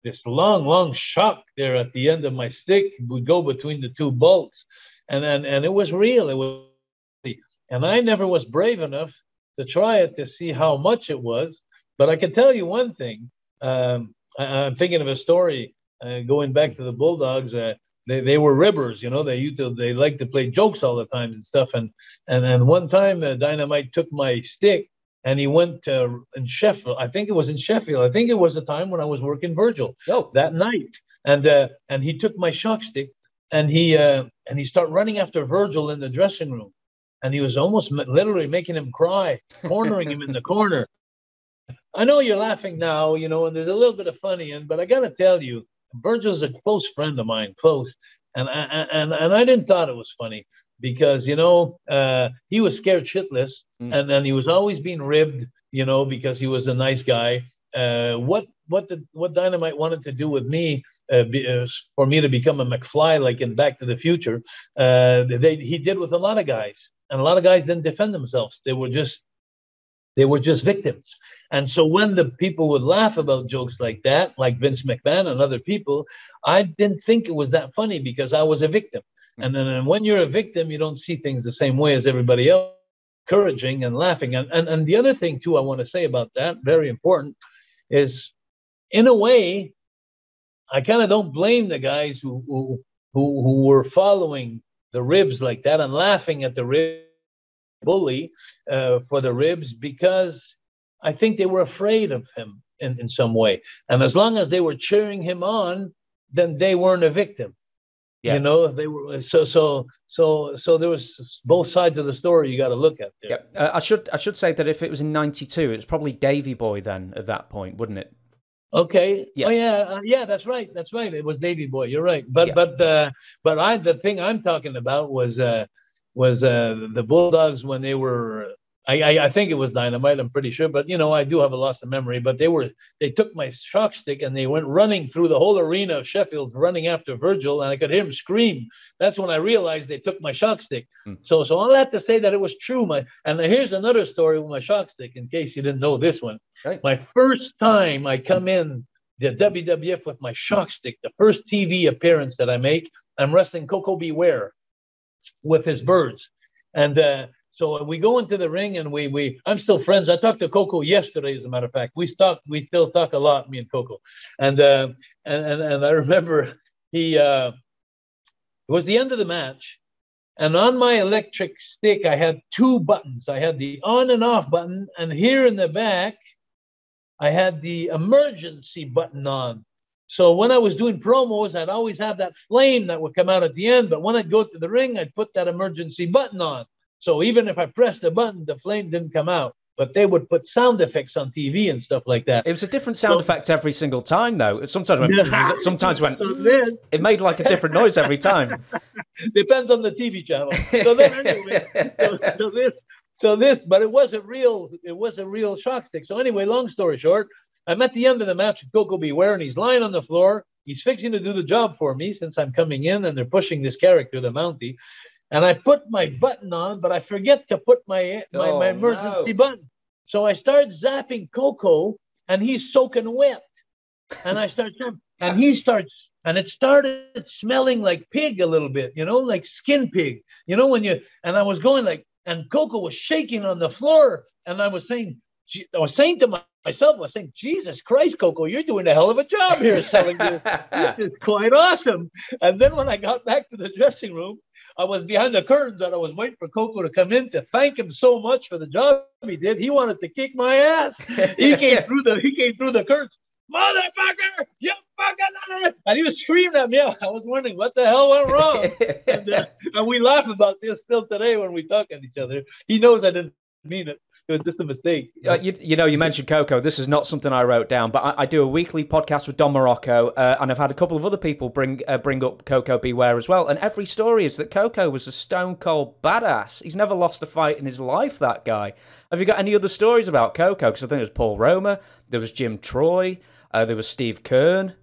this long shock there at the end of my stick would go between the two bolts. And it was real. It was, and I never was brave enough to try it to see how much it was. But I can tell you one thing. I'm thinking of a story going back to the Bulldogs. They were ribbers, you know. They like to play jokes all the time and stuff. And one time, Dynamite took my stick and he went in Sheffield. I think it was in Sheffield. I think it was a time when I was working Virgil that night. And he took my shock stick. And he started running after Virgil in the dressing room, and he was almost literally making him cry, cornering him in the corner. I know you're laughing now, you know, and there's a little bit of funny in, but I got to tell you, Virgil's a close friend of mine, and I didn't thought it was funny because you know he was scared shitless, and he was always being ribbed, you know, because he was a nice guy. What Dynamite wanted to do with me for me to become a McFly, like in Back to the Future, he did with a lot of guys, and a lot of guys didn't defend themselves. They were just victims. And so when the people would laugh about jokes like that, like Vince McMahon and other people, I didn't think it was that funny because I was a victim. And then when you're a victim, you don't see things the same way as everybody else, encouraging and laughing. And the other thing too I want to say about that, very important, is in a way, I kind of don't blame the guys who were following the ribs like that and laughing at the rib bully for the ribs, because I think they were afraid of him in some way. And as long as they were cheering him on, then they weren't a victim. Yeah. You know, they were so there was both sides of the story you got to look at there. Yeah. I should say that if it was in '92, it was probably Davy Boy then at that point, wouldn't it? Okay. Yeah. Oh yeah. That's right. It was Davy Boy. You're right. But the thing I'm talking about was the Bulldogs when they were. I think it was Dynamite. I'm pretty sure, but you know I do have a loss of memory. But they took my shock stick and they went running through the whole arena of Sheffield, running after Virgil, and I could hear him scream. That's when I realized they took my shock stick. So all that to say that it was true. And here's another story with my shock stick, in case you didn't know this one. Right. My first time I come in the WWF with my shock stick, the first TV appearance that I make, I'm wrestling Coco Beware with his birds, and. So we go into the ring and I'm still friends. I talked to Coco yesterday, as a matter of fact. We still talk a lot, me and Coco. And I remember it was the end of the match. And on my electric stick, I had two buttons. I had the on and off button. And here in the back, I had the emergency button on. So when I was doing promos, I'd always have that flame that would come out at the end. But when I'd go to the ring, I'd put that emergency button on. So even if I pressed the button, the flame didn't come out. But they would put sound effects on TV and stuff like that. It was a different sound effect every single time, though. Sometimes went. It made like a different noise every time. Depends on the TV channel. So then anyway, but it was a real shock stick. So anyway, long story short, I'm at the end of the match with Coco Beware, and he's lying on the floor. He's fixing to do the job for me since I'm coming in, and they're pushing this character, the Mountie. And I put my button on, but I forget to put my emergency button. So I start zapping Coco, and he's soaking wet. And I start and it started smelling like pig a little bit, you know, like skin pig. You know, and I was going like, and Coco was shaking on the floor, and I was saying to myself, Jesus Christ, Coco, you're doing a hell of a job here selling this. This is quite awesome. And then when I got back to the dressing room, I was behind the curtains and I was waiting for Coco to come in to thank him so much for the job he did. He wanted to kick my ass. He came through the curtains. Motherfucker, you fucking, and he was screaming at me. I was wondering what the hell went wrong. And we laugh about this still today when we talk at each other. He knows I didn't mean it. It was just a mistake. You mentioned Coco. This is not something I wrote down, but I do a weekly podcast with Don Morocco, and I've had a couple of other people bring up Coco Beware as well. And every story is that Coco was a stone cold badass. He's never lost a fight in his life, that guy. Have you got any other stories about Coco? Because I think there was Paul Roma, there was Jim Troy, there was Steve Kern.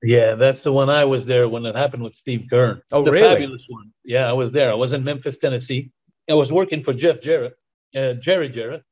Yeah, that's the one. I was there when it happened with Steve Kern. Oh, the really? Fabulous one. Yeah, I was there. I was in Memphis, Tennessee. I was working for Jeff Jarrett, Jerry Jarrett,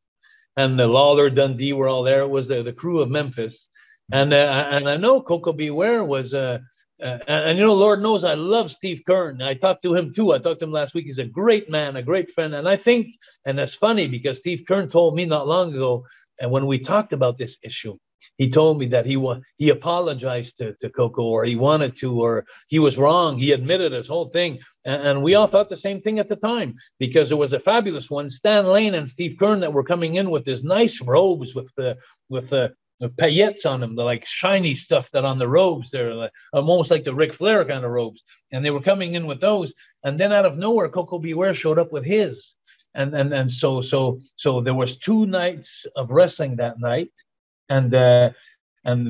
and Lawler, Dundee were all there. It was the crew of Memphis. And I know Coco Beware was, and Lord knows I love Steve Kern. I talked to him too. I talked to him last week. He's a great man, a great friend. And I think, and that's funny because Steve Kern told me not long ago, and when we talked about this issue, he told me that he apologized to Coco, or he wanted to, or he was wrong. He admitted his whole thing. And we all thought the same thing at the time, because it was a fabulous one. Stan Lane and Steve Kern that were coming in with this nice robes with paillettes on them, the like shiny stuff that on the robes, they're like, almost like the Ric Flair kind of robes. And they were coming in with those. And then out of nowhere, Coco Beware showed up with his. And so there was 2 nights of wrestling that night. And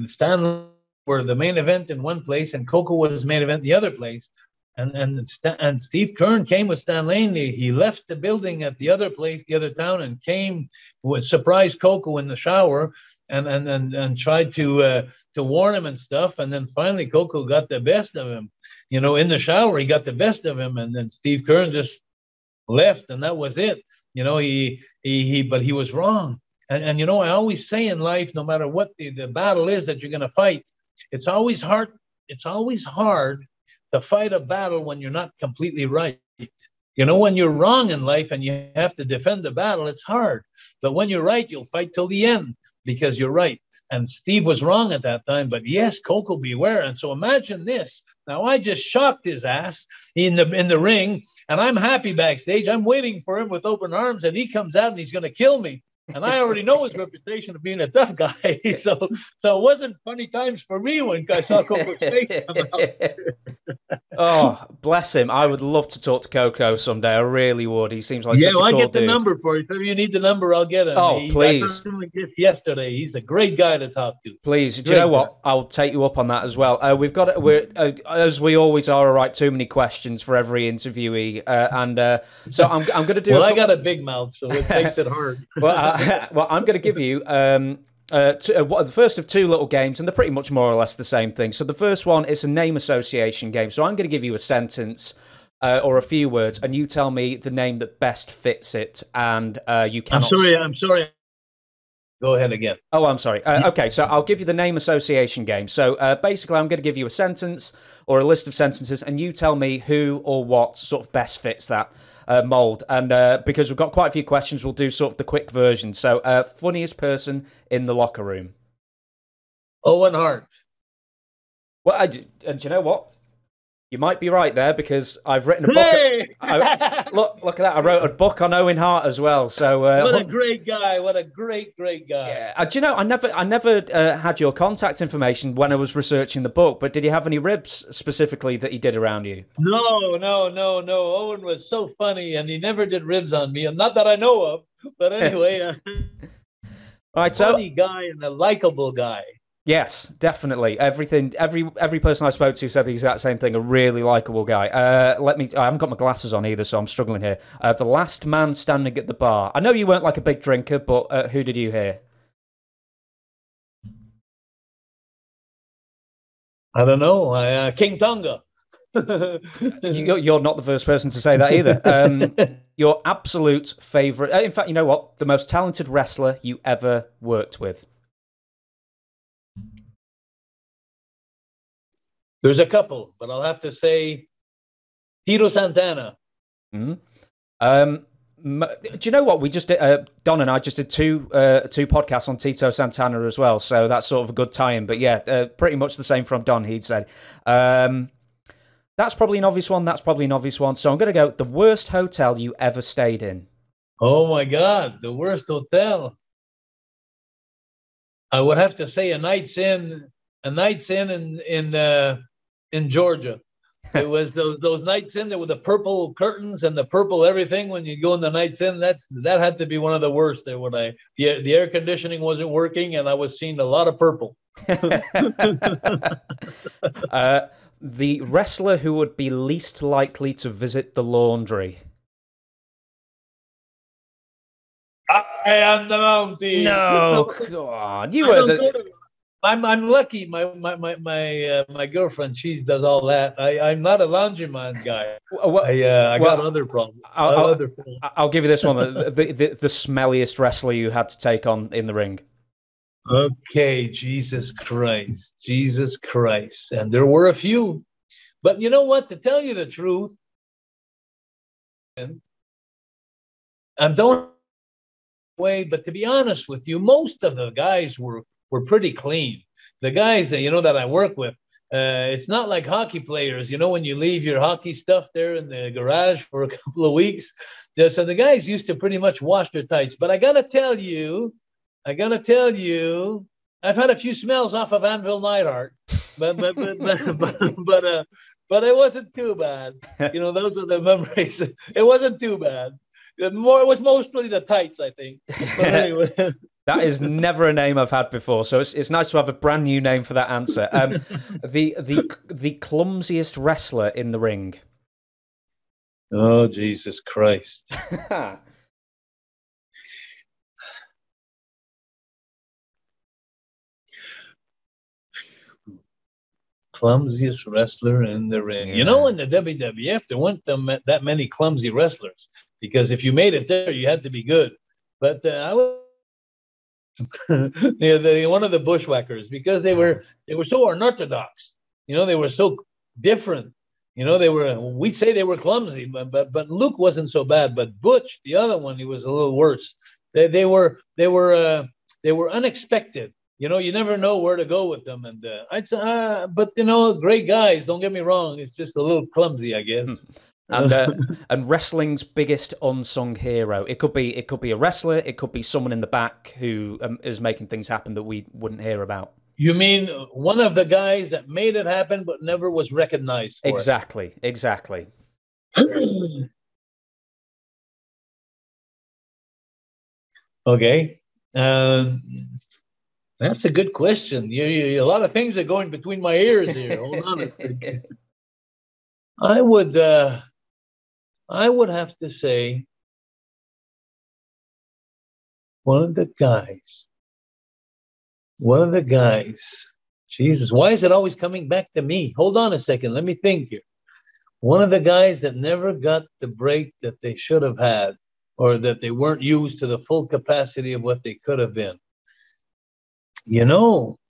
Stan were the main event in one place, and Coco was main event in the other place. And Steve Kern came with Stan Lane. He left the building at the other place, the other town, and came with surprised Coco in the shower, and tried to warn him and stuff. And then finally, Coco got the best of him. In the shower, he got the best of him, and then Steve Kern just left, and that was it. But he was wrong. And I always say in life, no matter what the battle is that you're going to fight, it's always hard. It's always hard to fight a battle when you're not completely right. When you're wrong in life and you have to defend the battle, it's hard. But when you're right, you'll fight till the end because you're right. And Steve was wrong at that time. But yes, Coco Beware. And so imagine this. Now, I just shocked his ass in the ring, and I'm happy backstage. I'm waiting for him with open arms, and he comes out and he's going to kill me. And I already know his reputation of being a tough guy. So it wasn't funny times for me when I saw Coco's face come out. Oh, bless him. I would love to talk to Coco someday. I really would. He seems like such a cool dude. I get the number for you. If you need the number, I'll get it. Oh, please. I talked to him just yesterday. He's a great guy to talk to. Please. Do you know what? I'll take you up on that as well. We're as we always are, all right, too many questions for every interviewee. So I'm going to do Well, I got a big mouth, so it makes it hard. Well, I'm going to give you the first of 2 little games, and they're pretty much more or less the same thing. So the first one is a name association game. So I'm going to give you a sentence or a few words, and you tell me the name that best fits it. And you cannot. I'm sorry. Go ahead again. Oh, I'm sorry. Okay, so I'll give you the name association game. So basically, I'm going to give you a sentence or a list of sentences, and you tell me who or what sort of best fits that mold. And because we've got quite a few questions, we'll do sort of the quick version. So funniest person in the locker room? Owen Hart. Well, and you know what? You might be right there, because I've written a book. Hey! Look at that! I wrote a book on Owen Hart as well. So what a great guy! What a great guy! Yeah. Do you know? I never had your contact information when I was researching the book. But did you have any ribs specifically that he did around you? No. Owen was so funny, and he never did ribs on me, and not that I know of. But anyway, all right, funny guy and a likable guy. Yes, definitely. Every person I spoke to said the exact same thing. A really likable guy. I haven't got my glasses on either, so I'm struggling here. The last man standing at the bar. I know you weren't like a big drinker, but who did you hear? I don't know. King Tonga. You're not the first person to say that either. Your absolute favorite. In fact, you know what? The most talented wrestler you ever worked with. There's a couple, but I'll have to say Tito Santana. Mm-hmm. Do you know what? We just did, Don and I just did two podcasts on Tito Santana as well, so that's sort of a good tie-in. But yeah, pretty much the same from Don, he'd said. That's probably an obvious one. So I'm going to go, the worst hotel you ever stayed in. Oh, my God. The worst hotel. I would have to say a Night's Inn in Georgia. It was those nights in there with the purple curtains and the purple everything. When you go in the nights in, that had to be one of the worst. There, when the air conditioning wasn't working, and I was seeing a lot of purple. The wrestler who would be least likely to visit the laundry. I am the Mountie. No, God, you were the. I'm lucky. My girlfriend, she does all that. I'm not a laundryman guy. I got other problems. I'll give you this one: the smelliest wrestler you had to take on in the ring. Okay, Jesus Christ, and there were a few, but you know what? To tell you the truth, and don't way, but to be honest with you, most of the guys were pretty clean. The guys that that I work with, it's not like hockey players. When you leave your hockey stuff there in the garage for a couple of weeks, so the guys used to pretty much wash their tights. But I gotta tell you, I've had a few smells off of Anvil Neidhart, but it wasn't too bad. Those are the memories. It wasn't too bad. It was mostly the tights, I think. But anyway. That is never a name I've had before, so it's nice to have a brand new name for that answer. The clumsiest wrestler in the ring. Oh, Jesus Christ. Clumsiest wrestler in the ring. Yeah. In the WWF, there weren't that many clumsy wrestlers, because if you made it there, you had to be good. But I was one of the bushwhackers, because they were so unorthodox. They were so different. We'd say they were clumsy, but Luke wasn't so bad. But Butch, the other one, he was a little worse. They were unexpected. You never know where to go with them. And I'd say, but great guys. Don't get me wrong. It's just a little clumsy, I guess. And wrestling's biggest unsung hero. It could be a wrestler. It could be someone in the back who is making things happen that we wouldn't hear about. You mean one of the guys that made it happen but never was recognized for Exactly. Okay. That's a good question. A lot of things are going between my ears here. Hold on. I would have to say one of the guys. Jesus, why is it always coming back to me? Hold on a second. Let me think here. One of the guys that never got the break that they should have had, or that they weren't used to the full capacity of what they could have been.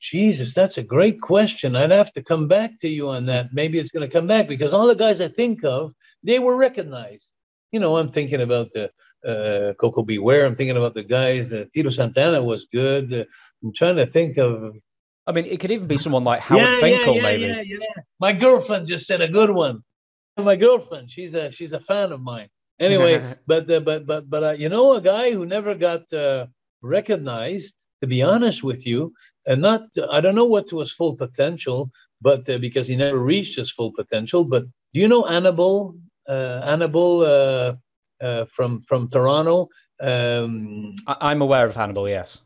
Jesus, that's a great question. I'd have to come back to you on that. Maybe it's going to come back, because all the guys I think of, they were recognized. I'm thinking about the Coco Beware. I'm thinking about the guys. Tito Santana was good. I'm trying to think of. I mean, it could even be someone like Howard Finkel, maybe. Yeah. My girlfriend just said a good one. My girlfriend, she's a fan of mine. Anyway, but a guy who never got recognized, to be honest with you, and I don't know what to his full potential, but because he never reached his full potential. But do you know Annabelle from Toronto? I'm aware of Hannibal, yes.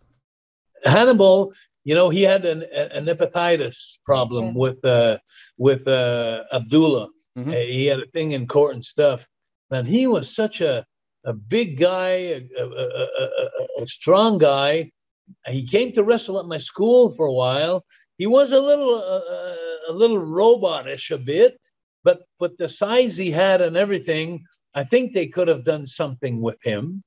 Hannibal, he had an hepatitis problem with Abdullah. Mm-hmm. He had a thing in court and stuff. And he was such a big guy, a strong guy. He came to wrestle at my school for a while. He was a little robotish a bit, but the size he had and everything, I think they could have done something with him.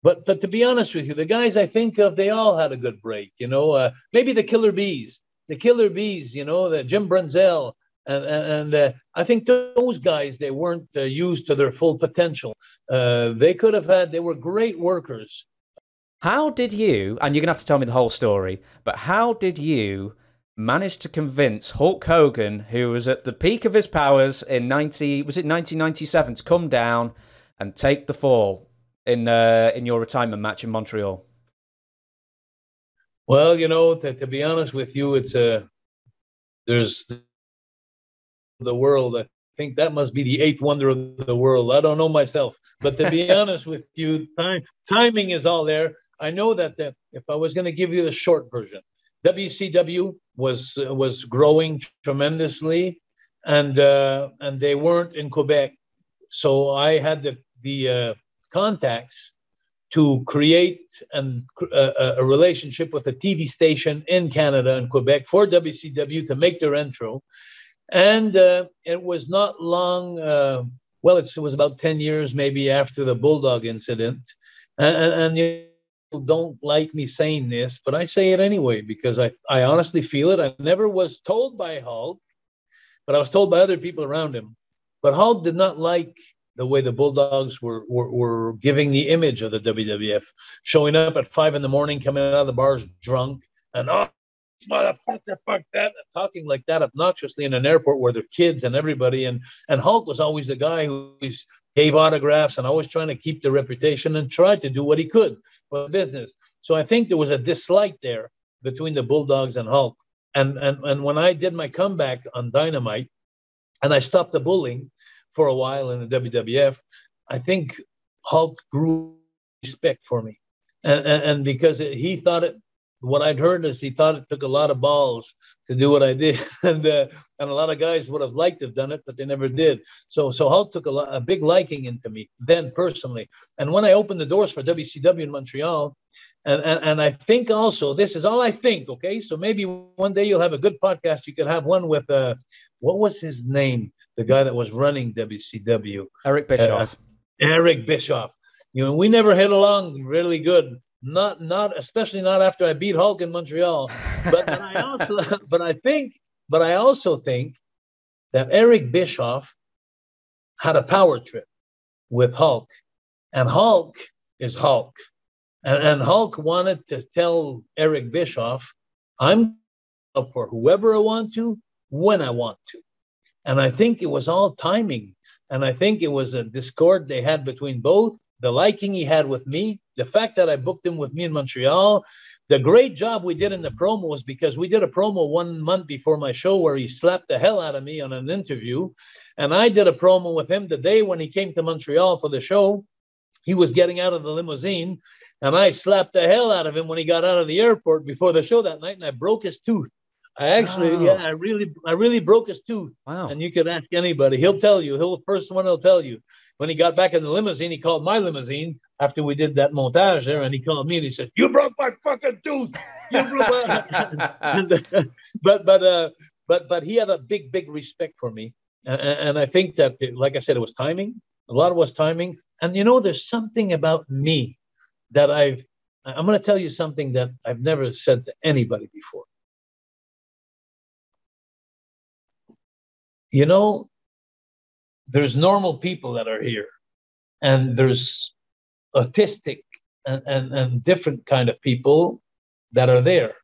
But to be honest with you, the guys I think of, they all had a good break. Maybe the Killer Bees, the Jim Brunzell, and I think those guys, they weren't used to their full potential. They were great workers. How did you, and you're going to have to tell me the whole story, but how did you manage to convince Hulk Hogan, who was at the peak of his powers in 1997, to come down and take the fall in your retirement match in Montreal? Well, to be honest with you, there's the world. think that must be the eighth wonder of the world. I don't know myself, but to be honest with you, timing is all there. I know that if I was going to give you the short version, WCW was growing tremendously, and they weren't in Quebec, so I had the contacts to create a relationship with a TV station in Canada and Quebec for WCW to make their intro. And it was not long, it was about 10 years maybe after the Bulldog incident. And you don't like me saying this, but I say it anyway because I honestly feel it. I never was told by Hulk, but I was told by other people around him. But Hulk did not like the way the Bulldogs were giving the image of the WWF, showing up at 5 a.m, coming out of the bars drunk, and motherfucker, fuck that, talking like that obnoxiously in an airport where there are kids and everybody. And Hulk was always the guy who gave autographs and always trying to keep the reputation and tried to do what he could for business. So I think there was a dislike there between the Bulldogs and Hulk. And when I did my comeback on Dynamite and I stopped the bullying for a while in the WWF, I think Hulk grew respect for me. And because he thought it, what I'd heard is he thought it took a lot of balls to do what I did. And a lot of guys would have liked to have done it, but they never did. So Hulk took a big liking into me then personally. And when I opened the doors for WCW in Montreal, and I think also, this is all I think, okay? So maybe one day you'll have a good podcast. You could have one with, what was his name? The guy that was running WCW. Eric Bischoff. Eric Bischoff. You know, we never hit along really good. Not especially not after I beat Hulk in Montreal. But I also think that Eric Bischoff had a power trip with Hulk, and Hulk is Hulk, and Hulk wanted to tell Eric Bischoff, "I'm up for whoever I want to, when I want to." And I think it was all timing. And I think it was a discord they had between both, the liking he had with me, the fact that I booked him with me in Montreal, the great job we did in the promos, because we did a promo 1 month before my show where he slapped the hell out of me on an interview. And I did a promo with him the day when he came to Montreal for the show. He was getting out of the limousine, and I slapped the hell out of him when he got out of the airport before the show that night, and I broke his tooth. I really broke his tooth. Wow. And you could ask anybody. He'll tell you. He'll the first one will tell you. When he got back in the limousine, he called my limousine after we did that montage there, and he called me and he said, "You broke my fucking tooth." You broke my... but he had a big respect for me. And I think that, like I said, it was timing. A lot of it was timing. And, you know, there's something about me that I'm going to tell you something that I've never said to anybody before. You know, there's normal people that are here, and there's autistic and different kind of people that are there.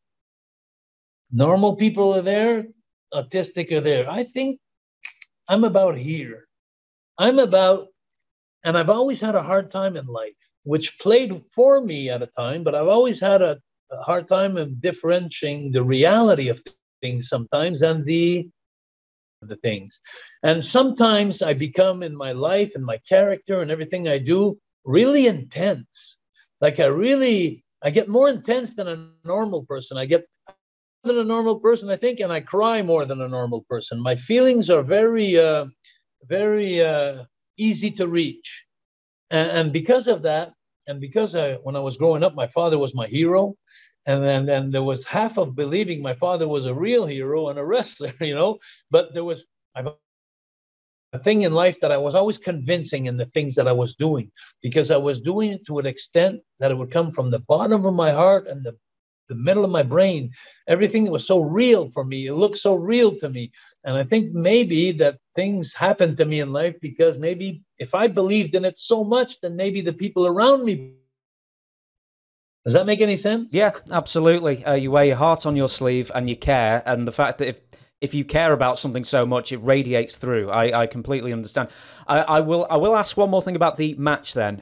Normal people are there, autistic are there. I think I'm about here. And I've always had a hard time in life, which played for me at a time, but I've always had a hard time in differentiating the reality of things sometimes and the things. And sometimes I become in my life and my character and everything I do really intense. Like I get more intense than a normal person. I get more than a normal person, I think, and I cry more than a normal person. My feelings are very easy to reach. And because of that, and because when I was growing up, my father was my hero. And then there was half of believing my father was a real hero and a wrestler, you know. But there was a thing in life that I was always convincing in the things that I was doing, because I was doing it to an extent that it would come from the bottom of my heart and the middle of my brain. Everything was so real for me. It looked so real to me. And I think maybe that things happened to me in life because maybe if I believed in it so much, then maybe the people around me. Does that make any sense? Yeah, absolutely. You wear your heart on your sleeve and you care, and the fact that if you care about something so much, it radiates through. I completely understand. I will ask one more thing about the match then.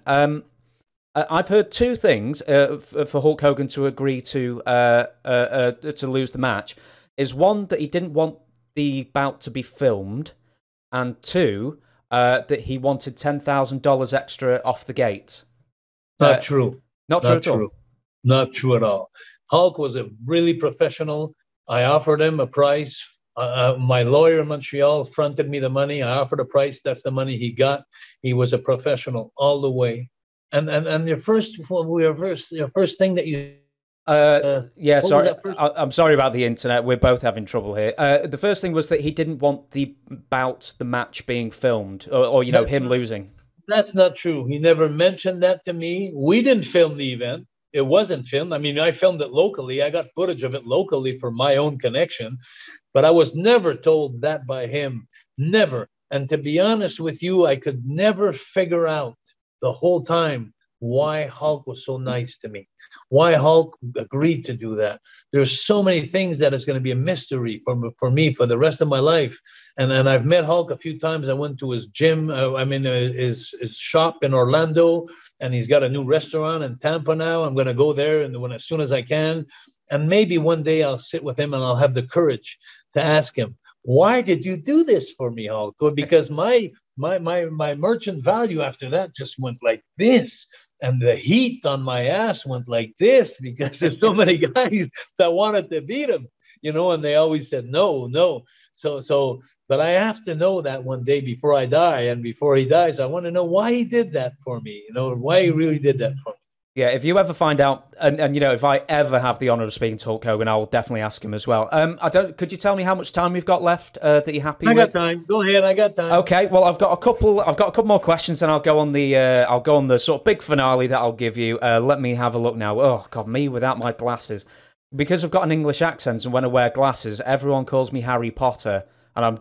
I've heard two things for Hulk Hogan to agree to lose the match. Is one, that he didn't want the bout to be filmed, and 2, that he wanted $10,000 extra off the gate. Not true. Not true at all. Not true at all. Hulk was a really professional. I offered him a price. My lawyer in Montreal fronted me the money. I offered a price. That's the money he got. He was a professional all the way. And your first thing that you. Sorry. I'm sorry about the internet. We're both having trouble here. The first thing was that he didn't want the match being filmed, or him losing. That's not true. He never mentioned that to me. We didn't film the event. It wasn't filmed. I mean, I filmed it locally. I got footage of it locally for my own connection, but I was never told that by him. Never. And to be honest with you, I could never figure out the whole time why Hulk was so nice to me, why Hulk agreed to do that. There's so many things that is going to be a mystery for me for the rest of my life. And I've met Hulk a few times. I went to his gym, his shop in Orlando, and he's got a new restaurant in Tampa now. I'm going to go there as soon as I can. And maybe one day I'll sit with him and I'll have the courage to ask him, why did you do this for me, Hulk? Well, because my merchant value after that just went like this. And the heat on my ass went like this because there's so many guys that wanted to beat him, and they always said, no. But I have to know that one day before I die, and before he dies, I want to know why he did that for me, why he really did that for me. Yeah, if you ever find out, and if I ever have the honor of speaking to Hulk Hogan, I will definitely ask him as well. Could you tell me how much time we've got left that you're happy with? I got time. Go ahead. I got time. Okay. Well, I've got a couple more questions, and I'll go on the sort of big finale that I'll give you. Let me have a look now. Oh God, me without my glasses, because I've got an English accent, and when I wear glasses, everyone calls me Harry Potter. And I'm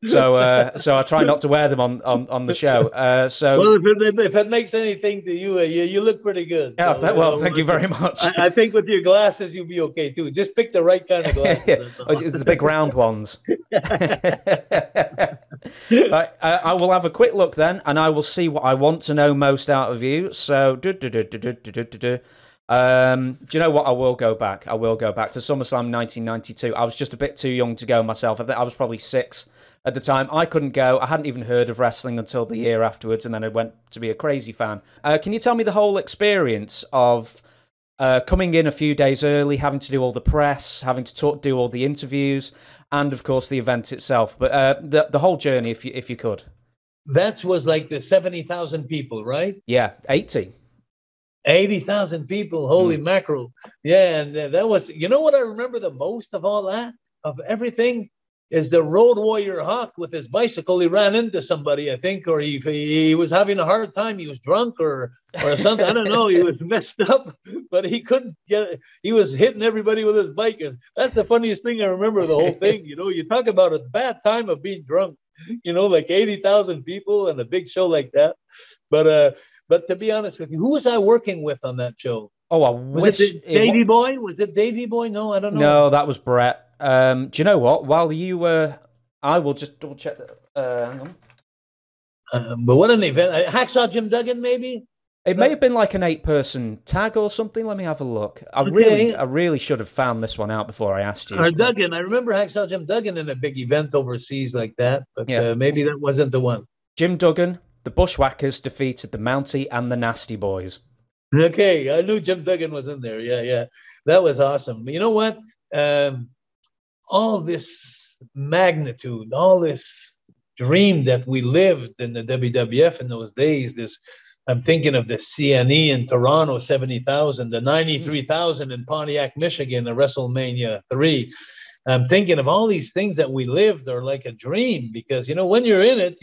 so I try not to wear them on the show. Well, if it makes anything to you, you look pretty good. Yeah, thank you very much. I think with your glasses, you'll be okay too. Just pick the right kind of glasses. The big round ones. I will have a quick look then, and I will see what I want to know most out of you. So. Do you know what? I will go back to SummerSlam 1992. I was just a bit too young to go myself. I was probably 6 at the time. I couldn't go. I hadn't even heard of wrestling until the year afterwards, and then I went to be a crazy fan. Can you tell me the whole experience of coming in a few days early, having to do all the press, having to do all the interviews, and of course the event itself? But the whole journey, if you could. That was like the 70,000 people, right? Yeah, 80,000 people, holy mackerel. Yeah, and that was, what I remember the most of all that, of everything, is the Road Warrior Hawk with his bicycle. He ran into somebody, I think, or he was having a hard time. He was drunk or something. I don't know. He was messed up, but he couldn't get it. He was hitting everybody with his bikers. That's the funniest thing I remember, the whole thing. You talk about a bad time of being drunk, like 80,000 people and a big show like that. But to be honest with you, who was I working with on that show? Oh, was it Davey Boy? Was it Davey Boy? No, I don't know. No, that was Brett. Do you know what? While you were, I will just double check that. Hang on. But what an event! Hacksaw Jim Duggan, maybe. It may have been like an 8-person tag or something. Let me have a look. I really should have found this one out before I asked you. Duggan. I remember Hacksaw Jim Duggan in a big event overseas like that, but maybe that wasn't the one. Jim Duggan. The Bushwhackers defeated the Mountie and the Nasty Boys. Okay, I knew Jim Duggan was in there. Yeah. That was awesome. You know what? All this magnitude, all this dream that we lived in the WWF in those days, I'm thinking of the CNE in Toronto, 70,000, the 93,000 in Pontiac, Michigan, the WrestleMania 3. I'm thinking of all these things that we lived are like a dream because, when you're in it,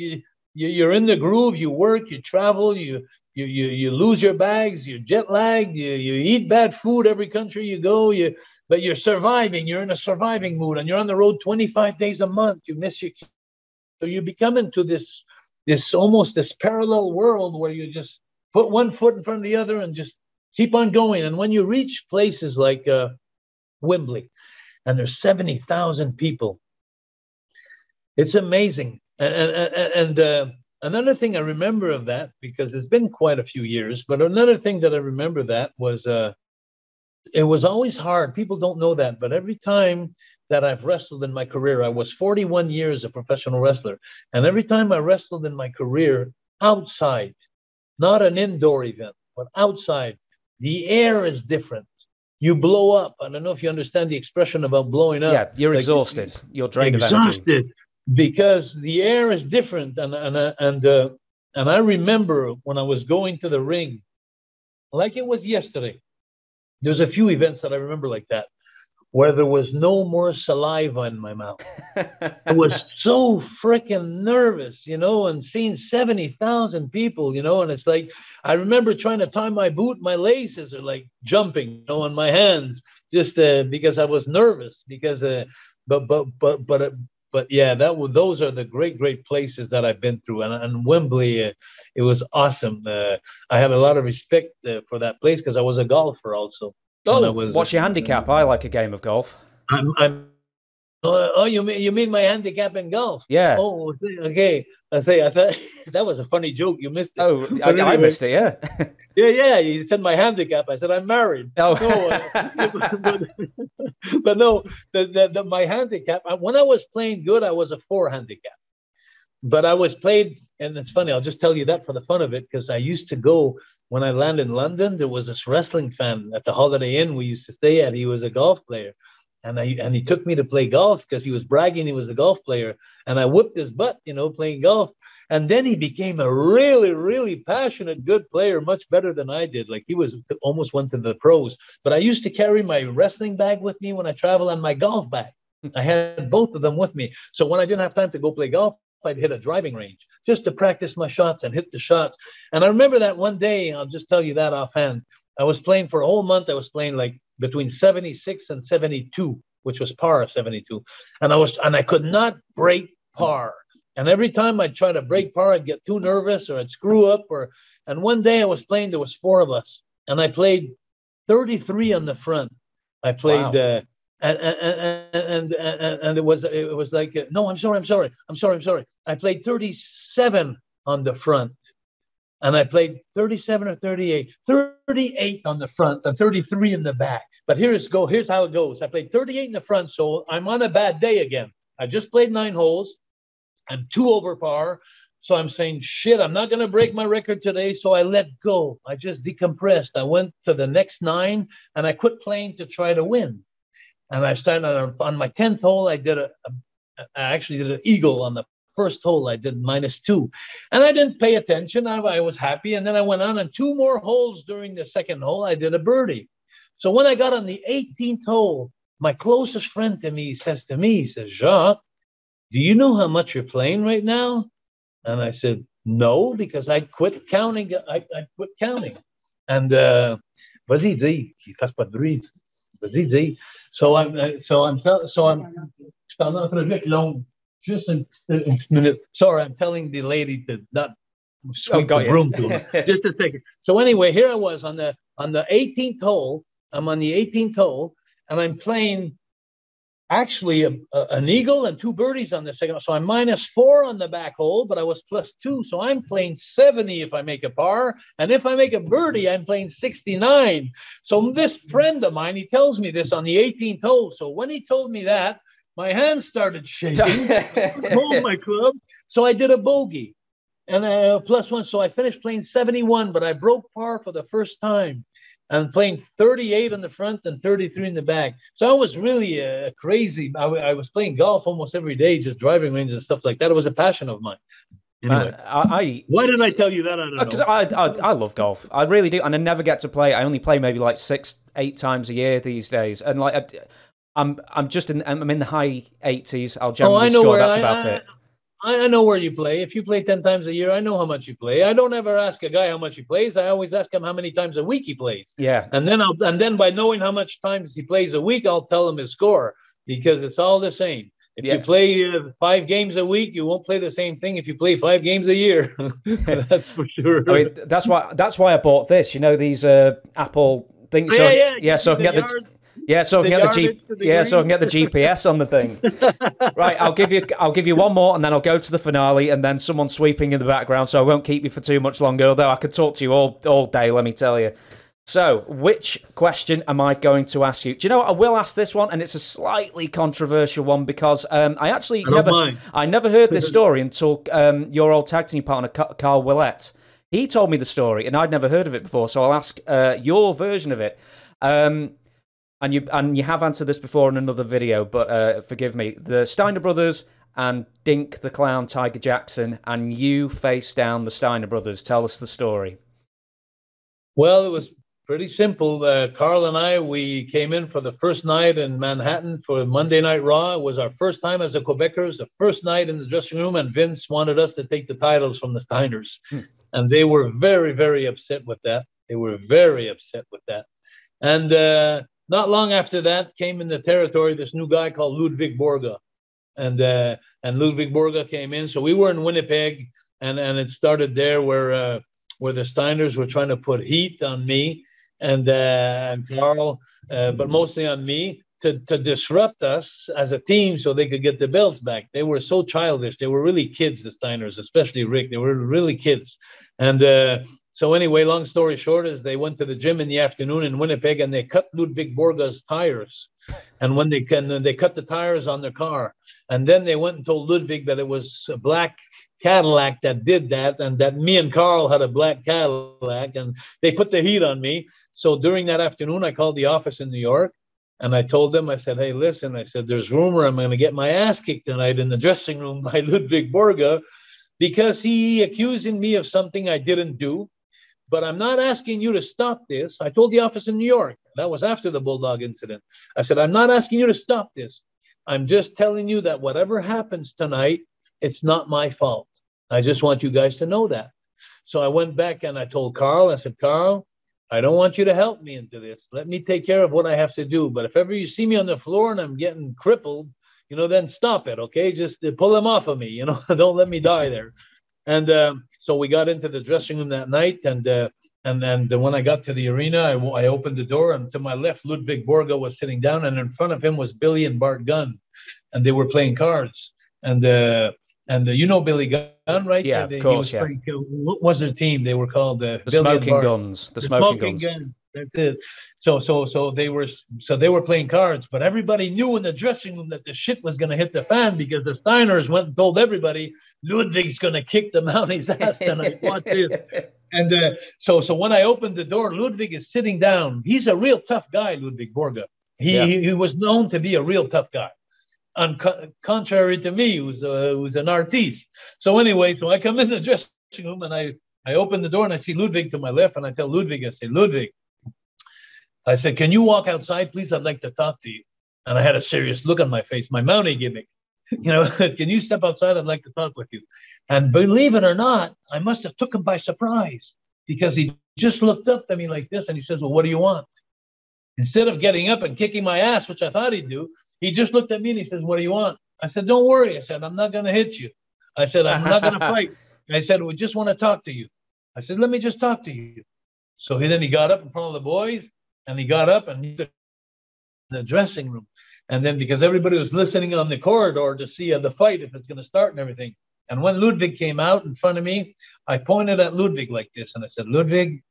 you're in the groove, you work, you travel, you lose your bags, you're jet lagged, you eat bad food every country you go, but you're surviving, you're in a surviving mood, and you're on the road 25 days a month, you miss your kids. So you become into this almost this parallel world where you just put one foot in front of the other and just keep on going. And when you reach places like Wembley, and there's 70,000 people, it's amazing. And another thing I remember of that, because it's been quite a few years, but another thing that I remember that was it was always hard. People don't know that, but every time that I've wrestled in my career. I was 41 years a professional wrestler. And every time I wrestled in my career outside, not an indoor event, but outside, the air is different. You blow up. I don't know if you understand the expression about blowing up. Yeah, you're exhausted. You're drained of energy. Because the air is different. And I remember when I was going to the ring, like it was yesterday, there's a few events that I remember like that, where there was no more saliva in my mouth. I was so freaking nervous, you know, and seeing 70,000 people, you know, and it's like, I remember trying to tie my boot, my laces are like jumping, you know, on my hands, just because I was nervous, because, but yeah, those are the great places that I've been through. And Wembley, it was awesome. I had a lot of respect for that place because I was a golfer also. Oh, what's your handicap? I like a game of golf. You mean my handicap in golf? Yeah. Oh, okay. I thought that was a funny joke. You missed it. Oh, anyway, I missed it. Yeah. Yeah. You said my handicap. I said I'm married. Oh. But no, my handicap. When I was playing good, I was a 4 handicap. But I was played, and it's funny. I'll just tell you that for the fun of it, because I used to go. When I landed in London, there was this wrestling fan at the Holiday Inn we used to stay at. He was a golf player. And he took me to play golf because he was bragging he was a golf player. And I whipped his butt, you know, playing golf. And then he became a really, really passionate, good player, much better than I did. Like he almost went to the pros. But I used to carry my wrestling bag with me when I travel and my golf bag. I had both of them with me. So when I didn't have time to go play golf, I'd hit a driving range just to practice my shots and hit the shots. And I remember that one day, I'll just tell you that offhand, I was playing for a whole month. I was playing like between 76 and 72, which was par 72. And I could not break par. And every time I'd try to break par, I'd get too nervous or I'd screw up. And one day I was playing, there was 4 of us, and I played 33 on the front. I played, wow. And it was like, no, I'm sorry. I played 37 on the front, and I played 37 or 38 on the front and 33 in the back. But here's how it goes. I played 38 in the front, so I'm on a bad day again. I just played 9 holes. I'm 2 over par. So I'm saying, shit, I'm not going to break my record today. So I let go. I just decompressed. I went to the next 9 and I quit playing to try to win. And I started on my 10th hole. I actually did an eagle on the first hole. I did -2, and I didn't pay attention. I was happy. And then I went on, and 2 more holes during the second hole, I did a birdie. So when I got on the 18th hole, my closest friend to me says, Jacques, do you know how much you're playing right now? And I said, no, because I quit counting. I quit counting. And vas-y, dis, qu'il fasse pas de bruit. Vas-y, dis. So I'm just a minute. Sorry, I'm telling the lady to not sweep the broom to her. Just a second. So anyway, here I was on the 18th hole. I'm on the 18th hole, and I'm playing actually an eagle and 2 birdies on the second. So I'm -4 on the back hole, but I was +2. So I'm playing 70 if I make a par. And if I make a birdie, I'm playing 69. So this friend of mine, he tells me this on the 18th hole. So when he told me that, my hands started shaking. Hold my club. So I did a bogey and +1. So I finished playing 71, but I broke par for the first time. And playing 38 on the front and 33 in the back. So I was really crazy. I was playing golf almost every day, just driving ranges and stuff like that. It was a passion of mine. Anyway, why did I tell you that? I don't know. Because I love golf. I really do. And I never get to play. I only play maybe like 6-8 times a year these days. And like I'm in the high 80s. I'll generally score. That's about it. I know where you play. If you play 10 times a year, I know how much you play. I don't ever ask a guy how much he plays. I always ask him how many times a week he plays. Yeah. And then by knowing how much times he plays a week, I'll tell him his score, because it's all the same. If you play 5 games a week, you won't play the same thing if you play 5 games a year. That's for sure. I mean, that's why I bought this. You know, these Apple things. So, so I can get the. Yeah, so I can get the GPS on the thing. Right, I'll give you one more, and then I'll go to the finale, and then someone sweeping in the background, so I won't keep you for too much longer. Although I could talk to you all day, let me tell you. So, which question am I going to ask you? Do you know what? I will ask this one, and it's a slightly controversial one because I never heard this story until your old tag team partner, Carl Willett. He told me the story, and I'd never heard of it before. So I'll ask your version of it. And you have answered this before in another video, but forgive me. The Steiner brothers and Dink the Clown, Tiger Jackson, and you face down the Steiner brothers. Tell us the story. Well, it was pretty simple. Carl and I, we came in for the first night in Manhattan for Monday Night Raw. It was our first time as the Quebecers, the first night in the dressing room, and Vince wanted us to take the titles from the Steiners. And they were very, very upset with that. They were very upset with that. And not long after that came in the territory this new guy called Ludwig Borga. And Ludwig Borga came in. So we were in Winnipeg, and it started there where the Steiners were trying to put heat on me and Carl, but mostly on me, to disrupt us as a team so they could get the belts back. They were so childish. They were really kids, the Steiners, especially Rick. They were really kids. And so anyway, long story short is they went to the gym in the afternoon in Winnipeg and they cut Ludwig Borga's tires. And when they cut the tires on their car. And then they went and told Ludwig that it was a black Cadillac that did that, and that me and Carl had a black Cadillac, and they put the heat on me. So during that afternoon, I called the office in New York, and I told them, I said, hey, listen, I said, there's rumor I'm going to get my ass kicked tonight in the dressing room by Ludwig Borga because he accusing me of something I didn't do. But I'm not asking you to stop this. I told the office in New York. That was after the Bulldog incident. I said, I'm not asking you to stop this. I'm just telling you that whatever happens tonight, it's not my fault. I just want you guys to know that. So I went back and I told Carl, I said, Carl, I don't want you to help me into this. Let me take care of what I have to do. But if ever you see me on the floor and I'm getting crippled, then stop it, okay? Just pull them off of me, don't let me die there. And so we got into the dressing room that night. And when I got to the arena, I opened the door, and to my left, Ludwig Borga was sitting down, and in front of him was Billy and Bart Gunn, and they were playing cards. And Billy Gunn, right? Yeah, of course, yeah. What was their team? They were called the Smoking Guns. The Smoking Guns. That's it. So they were playing cards, but everybody knew in the dressing room that the shit was going to hit the fan because the Steiners went and told everybody Ludwig's going to kick the Mounties' ass tonight. Watch this. And so when I opened the door, Ludwig is sitting down. He's a real tough guy, Ludwig Borga. He was known to be a real tough guy. Contrary to me, who's an artiste. So anyway, so I come in the dressing room and I open the door and I see Ludwig to my left, and I tell Ludwig, I say, Ludwig, I said, can you walk outside, please? I'd like to talk to you. And I had a serious look on my face, my Mountie gimmick. Can you step outside? I'd like to talk with you. And believe it or not, I must have took him by surprise because he just looked up at me like this and he says, well, what do you want? Instead of getting up and kicking my ass, which I thought he'd do, he just looked at me and he says, what do you want? I said, don't worry. I said, I'm not going to hit you. I said, I'm not going to fight. I said, we just want to talk to you. I said, let me just talk to you. So then he got up in front of the boys, and he got up and he got in the dressing room. And then because everybody was listening on the corridor to see the fight, if it's going to start and everything. And when Ludwig came out in front of me, I pointed at Ludwig like this. And I said, Ludwig,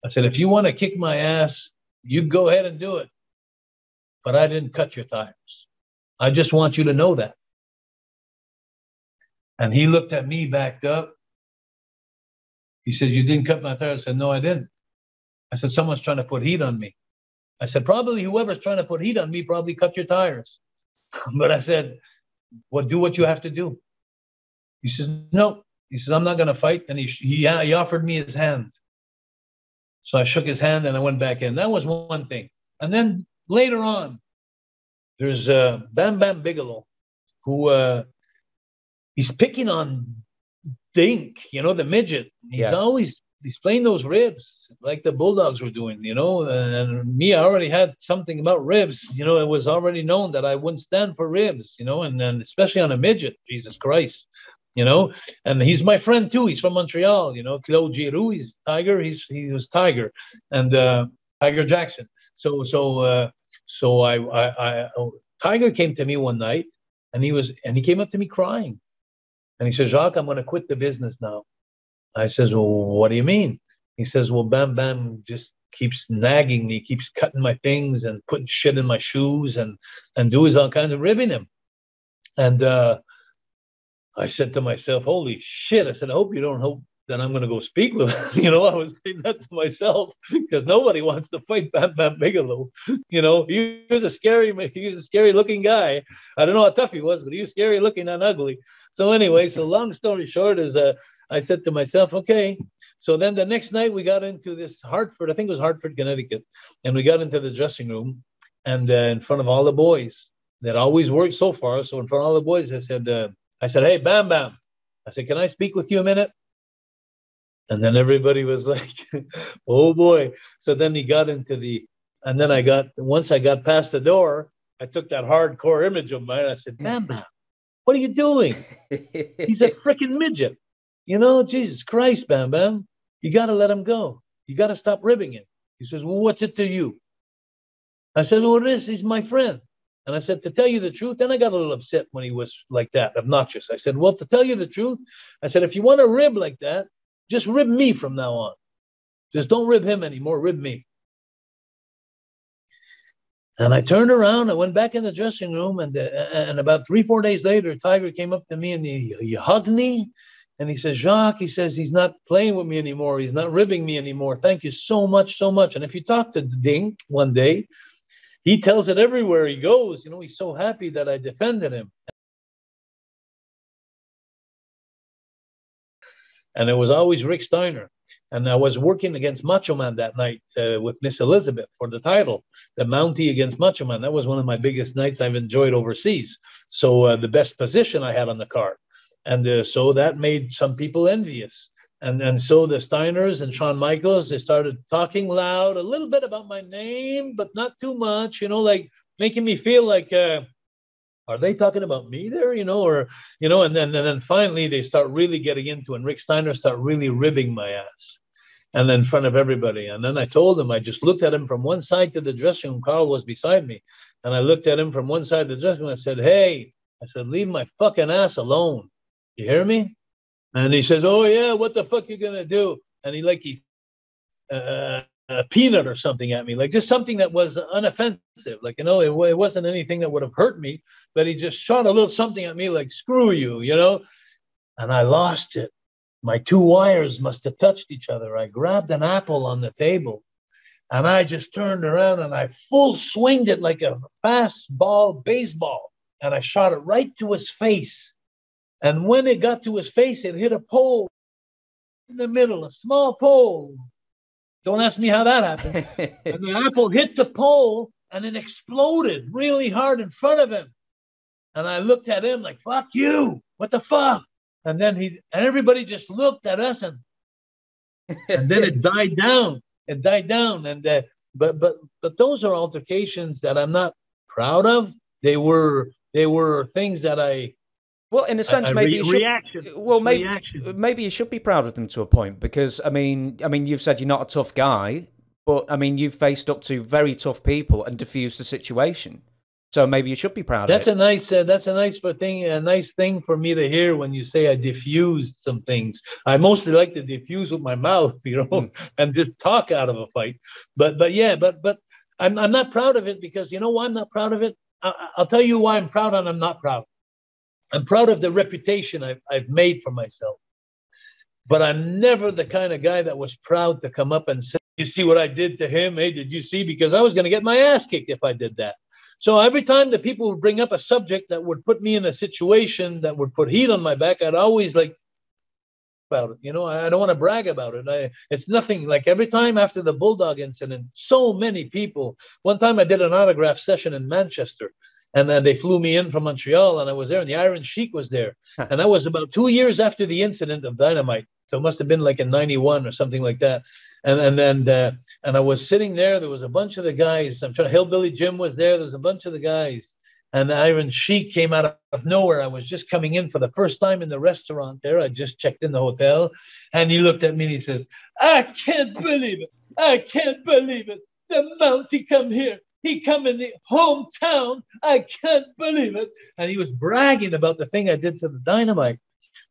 I said, if you want to kick my ass, you go ahead and do it. But I didn't cut your tires. I just want you to know that. And he looked at me, backed up. He said, you didn't cut my tires? I said, no, I didn't. I said, someone's trying to put heat on me. I said, probably whoever's trying to put heat on me probably cut your tires. But I said, well, do what you have to do. He says, no. He says, I'm not going to fight. And he offered me his hand. So I shook his hand and I went back in. That was one thing. And then later on, there's Bam Bam Bigelow, who he's picking on Dink, the midget. He's playing those ribs like the Bulldogs were doing, and me, I already had something about ribs. It was already known that I wouldn't stand for ribs, and especially on a midget, Jesus Christ, and he's my friend too. He's from Montreal, Claude Giroux, he's Tiger. He was Tiger and Tiger Jackson. So Tiger came to me one night and he came up to me crying and he said, Jacques, I'm going to quit the business now. I says, well, what do you mean? He says, well, Bam Bam just keeps nagging me, keeps cutting my things and putting shit in my shoes and doing all kinds of ribbing him. And I said to myself, holy shit. I said, I hope you don't hope that I'm going to go speak with him. You know, I was saying that to myself because nobody wants to fight Bam Bam Bigelow. You know, he was a scary looking guy. I don't know how tough he was, but he was scary looking and ugly. So anyway, so long story short is I said to myself, okay. So then the next night we got into this Hartford, I think it was Hartford, Connecticut. And we got into the dressing room and in front of all the boys that always worked so far. So in front of all the boys, I said, hey, Bam Bam. I said, can I speak with you a minute? And then everybody was like, oh boy. So then he got into and then once I got past the door, I took that hardcore image of mine. I said, Bam Bam, what are you doing? He's a freaking midget. You know, Jesus Christ, Bam Bam, you got to let him go. You got to stop ribbing him. He says, well, what's it to you? I said, well, he's my friend. And I said, to tell you the truth, then I got a little upset when he was like that, obnoxious. I said, well, to tell you the truth, I said, if you want to rib like that, just rib me from now on. Just don't rib him anymore, rib me. And I turned around, I went back in the dressing room, and about 3-4 days later, Tiger came up to me and he hugged me. And he says, Jacques, he says, he's not playing with me anymore. He's not ribbing me anymore. Thank you so much, so much. And if you talk to Dink one day, he tells it everywhere he goes. You know, he's so happy that I defended him. And it was always Rick Steiner. And I was working against Macho Man that night with Miss Elizabeth for the title, the Mountie against Macho Man. That was one of my biggest nights I've enjoyed overseas. So the best position I had on the card. And so that made some people envious. And so the Steiners and Shawn Michaels, they started talking loud, a little bit about my name, but not too much, you know, like making me feel like, are they talking about me there, you know, or, you know, and then finally they start really getting into it, and Rick Steiner start really ribbing my ass. And then in front of everybody. And then I told him, I just looked at him from one side to the dressing room. Carl was beside me. And I looked at him from one side of the dressing room. I said, hey, I said, leave my fucking ass alone. You hear me? And he says, oh, yeah, what the fuck you going to do? And he a peanut or something at me, like just something that was unoffensive. Like, you know, it wasn't anything that would have hurt me, but he just shot a little something at me like, screw you, you know? And I lost it. My two wires must have touched each other. I grabbed an apple on the table and I just turned around and I full swinged it like a fastball baseball. And I shot it right to his face. And when it got to his face, it hit a pole in the middle, a small pole. Don't ask me how that happened. And the apple hit the pole and it exploded really hard in front of him. And I looked at him like, fuck you. What the fuck? And then and everybody just looked at us and then it died down. It died down. And but those are altercations that I'm not proud of. They were things that well, in a sense, maybe you should. Well, maybe you should be proud of them to a point, because I mean, you've said you're not a tough guy, but I mean, you've faced up to very tough people and diffused the situation. So maybe you should be proud. That's of it. That's a nice thing for me to hear when you say I diffused some things. I mostly like to diffuse with my mouth, you know, and just talk out of a fight. But I'm not proud of it, because you know why I'm not proud of it. I'll tell you why I'm proud and I'm not proud. I'm proud of the reputation I've made for myself. But I'm never the kind of guy that was proud to come up and say, you see what I did to him? Hey, did you see? Because I was going to get my ass kicked if I did that. So every time that people would bring up a subject that would put me in a situation that would put heat on my back, I'd always like about it. You know, I don't want to brag about it. It's nothing. Like every time after the Bulldog incident, so many people. One time I did an autograph session in Manchester, and then they flew me in from Montreal, and I was there, and the Iron Sheik was there. And that was about 2 years after the incident of Dynamite. So it must have been like in 91 or something like that. And I was sitting there. There was a bunch of the guys. Hillbilly Jim was there. There's a bunch of the guys. And the Iron Sheik came out of nowhere. I was just coming in for the first time in the restaurant there. I just checked in the hotel. And he looked at me and he says, I can't believe it. I can't believe it. The Mountie come here. He come in the hometown. I can't believe it. And he was bragging about the thing I did to the Dynamite,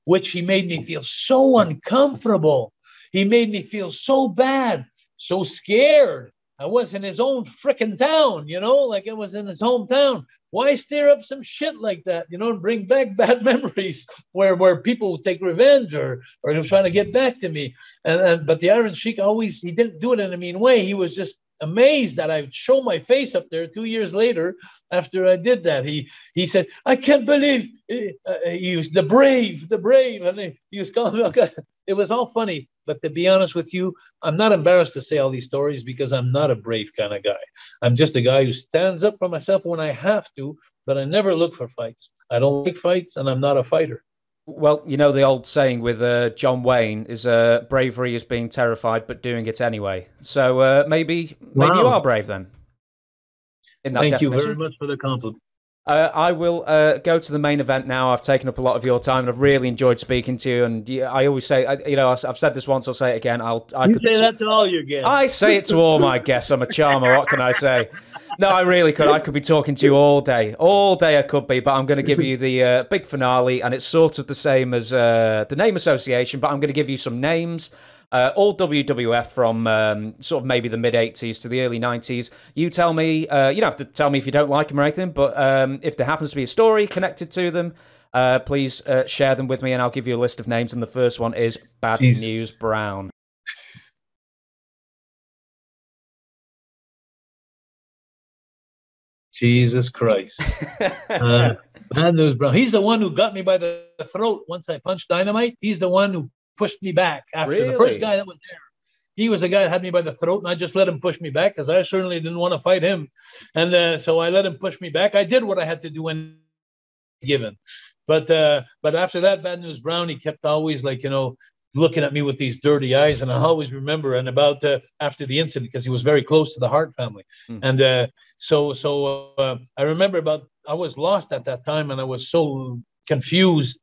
which he made me feel so uncomfortable. He made me feel so bad. so scared. I was in his own frickin' town, you know, like I was in his hometown. Why stir up some shit like that, you know, and bring back bad memories where people take revenge or trying to get back to me. But the Iron Sheik always, he didn't do it in a mean way. He was just amazed that I'd show my face up there 2 years later after I did that. He said, I can't believe he was the brave, and he was calling me. It was all funny. But to be honest with you, I'm not embarrassed to say all these stories because I'm not a brave kind of guy. I'm just a guy who stands up for myself when I have to, but I never look for fights. I don't like fights, and I'm not a fighter. Well, you know the old saying with John Wayne is bravery is being terrified but doing it anyway. So maybe you are brave then. In that Thank you definition. very much for the compliment. I will go to the main event now. I've taken up a lot of your time, and I've really enjoyed speaking to you. And I always say, I've said this once, I'll say it again. You say that to all your guests. I say it to all my guests. I'm a charmer. What can I say? No, I really could. I could be talking to you all day. All day I could be, but I'm going to give you the big finale, and it's sort of the same as the name association, but I'm going to give you some names. All WWF from sort of maybe the mid-80s to the early 90s. You tell me, you don't have to tell me if you don't like them or anything, but if there happens to be a story connected to them, please share them with me and I'll give you a list of names. And the first one is Bad News Brown. Jesus Christ. Bad News Brown. He's the one who got me by the throat once I punched Dynamite. He's the one who pushed me back after the first guy that was there. He was the guy that had me by the throat, and I just let him push me back because I certainly didn't want to fight him. And so I let him push me back. I did what I had to do when given. But after that, Bad News Brown, he kept always looking at me with these dirty eyes. And I always remember, and about after the incident, because he was very close to the Hart family. And so I remember I was lost at that time, and I was so confused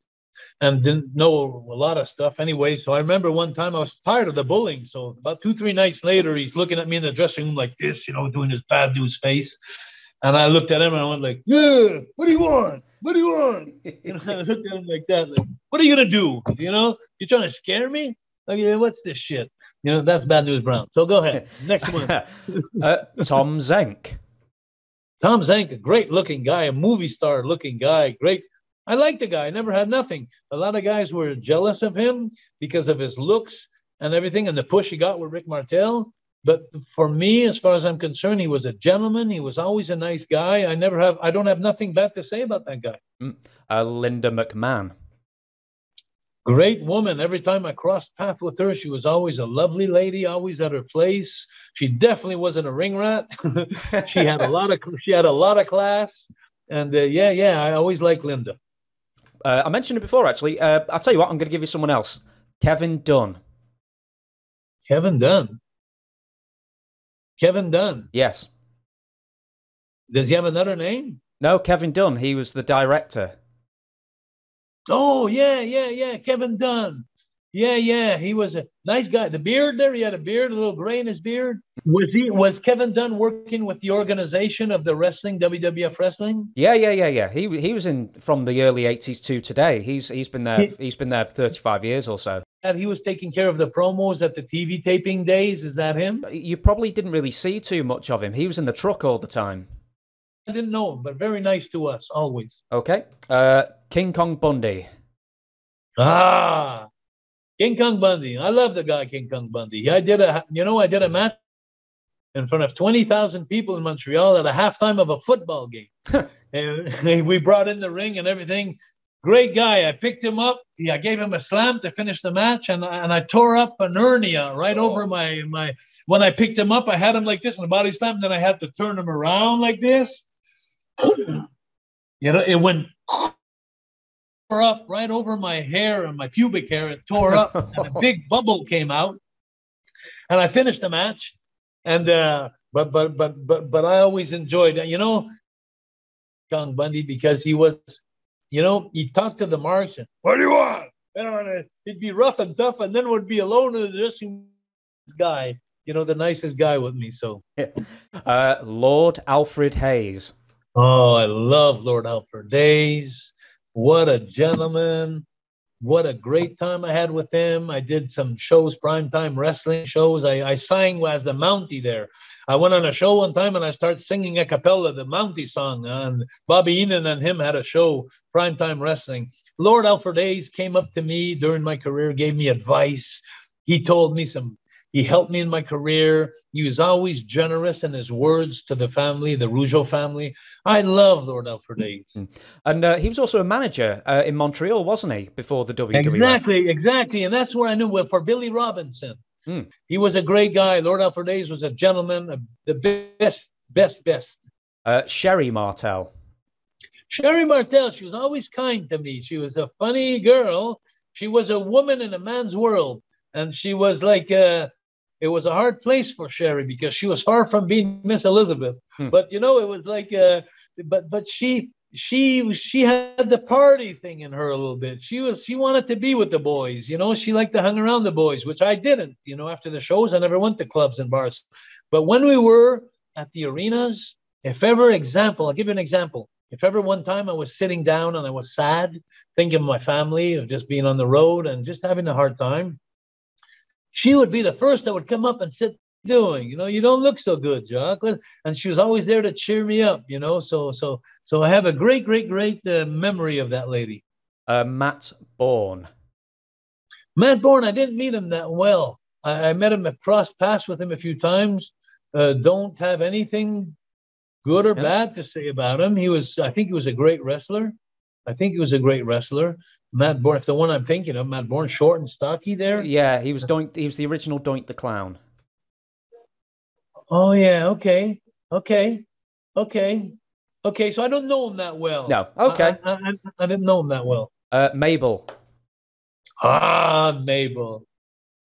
and didn't know a lot of stuff anyway. So I remember one time I was tired of the bullying. So about 2-3 nights later, he's looking at me in the dressing room like this, doing his bad news face. And I looked at him and I went like, yeah, what do you want? What do you want? I looked at him like that. Like, what are you going to do? You're trying to scare me? Like, yeah, what's this shit? That's Bad News Brown. So go ahead. Next one. Tom Zenk. Tom Zenk, a great looking guy, a movie star looking guy. Great. I like the guy. I never had nothing. A lot of guys were jealous of him because of his looks and everything and the push he got with Rick Martel. But for me, as far as I'm concerned, he was a gentleman. He was always a nice guy. I don't have nothing bad to say about that guy. Linda McMahon. Great woman. Every time I crossed paths with her, she was always a lovely lady, always at her place. She definitely wasn't a ring rat. She had a lot of class. And I always liked Linda. I mentioned it before, actually. I'll tell you what, I'm going to give you someone else. Kevin Dunn. Kevin Dunn. Kevin Dunn. Yes. Does he have another name? No, Kevin Dunn. He was the director. Oh, yeah. Kevin Dunn. Yeah. He was a nice guy. The beard there, he had a beard, a little gray in his beard. Was Kevin Dunn working with the organization of the wrestling, WWF wrestling? Yeah. He was in from the early 80s to today. He's been there. He's been there for 35 years or so. And he was taking care of the promos at the TV taping days. Is that him? You probably didn't really see too much of him. He was in the truck all the time. I didn't know him, but very nice to us always. Okay. King Kong Bundy. King Kong Bundy. I love the guy King Kong Bundy. I did a match in front of 20,000 people in Montreal at a halftime of a football game. And we brought in the ring and everything. Great guy. I picked him up. I gave him a slam to finish the match, and I tore up an hernia right over my. When I picked him up, I had him like this in a body slam. Then I had to turn him around like this. It went up right over my hair and my pubic hair. It tore up, and a big bubble came out. And I finished the match. And but I always enjoyed Kong Bundy because he was. He talked to the marks and, what do you want? And he'd be rough and tough and then would be alone in the dressing guy, the nicest guy with me. So, Lord Alfred Hayes. Oh, I love Lord Alfred Hayes. What a gentleman. what a great time I had with him. I did some shows, primetime wrestling shows. I sang as the Mountie there. I went on a show one time and I started singing a cappella, the Mountie song. And Bobby Heenan and him had a show, primetime wrestling. Lord Alfred Hayes came up to me during my career, gave me advice. He told me he helped me in my career. He was always generous in his words to the family, the Rougeau family. I love Lord Alfred Hayes. And he was also a manager in Montreal, wasn't he, before the WWF? Exactly. And that's where I knew, well, for Billy Robinson. He was a great guy. Lord Alfred Hayes was a gentleman, the best. Sherry Martel. Sherry Martel, she was always kind to me. She was a funny girl. She was a woman in a man's world. And she was like, it was a hard place for Sherry because she was far from being Miss Elizabeth. But, you know, it was like, but she had the party thing in her a little bit. She wanted to be with the boys, you know, she liked to hang around the boys, which I didn't, you know, after the shows, I never went to clubs and bars. But when we were at the arenas, I'll give you an example. If ever one time I was sitting down and I was sad, thinking of my family, of just being on the road and just having a hard time, she would be the first that would come up and sit doing, you know, you don't look so good, Jacques. And she was always there to cheer me up, you know. So I have a great memory of that lady. Matt Bourne. Matt Bourne, I didn't meet him that well. I met him, crossed paths with him a few times. Don't have anything good or bad to say about him. I think he was a great wrestler. Matt Bourne, if the one I'm thinking of, Matt Bourne, short and stocky there. Yeah, he was the original Doink the Clown. Oh yeah, okay. So I don't know him that well. No, okay. I didn't know him that well. Mabel. Mabel.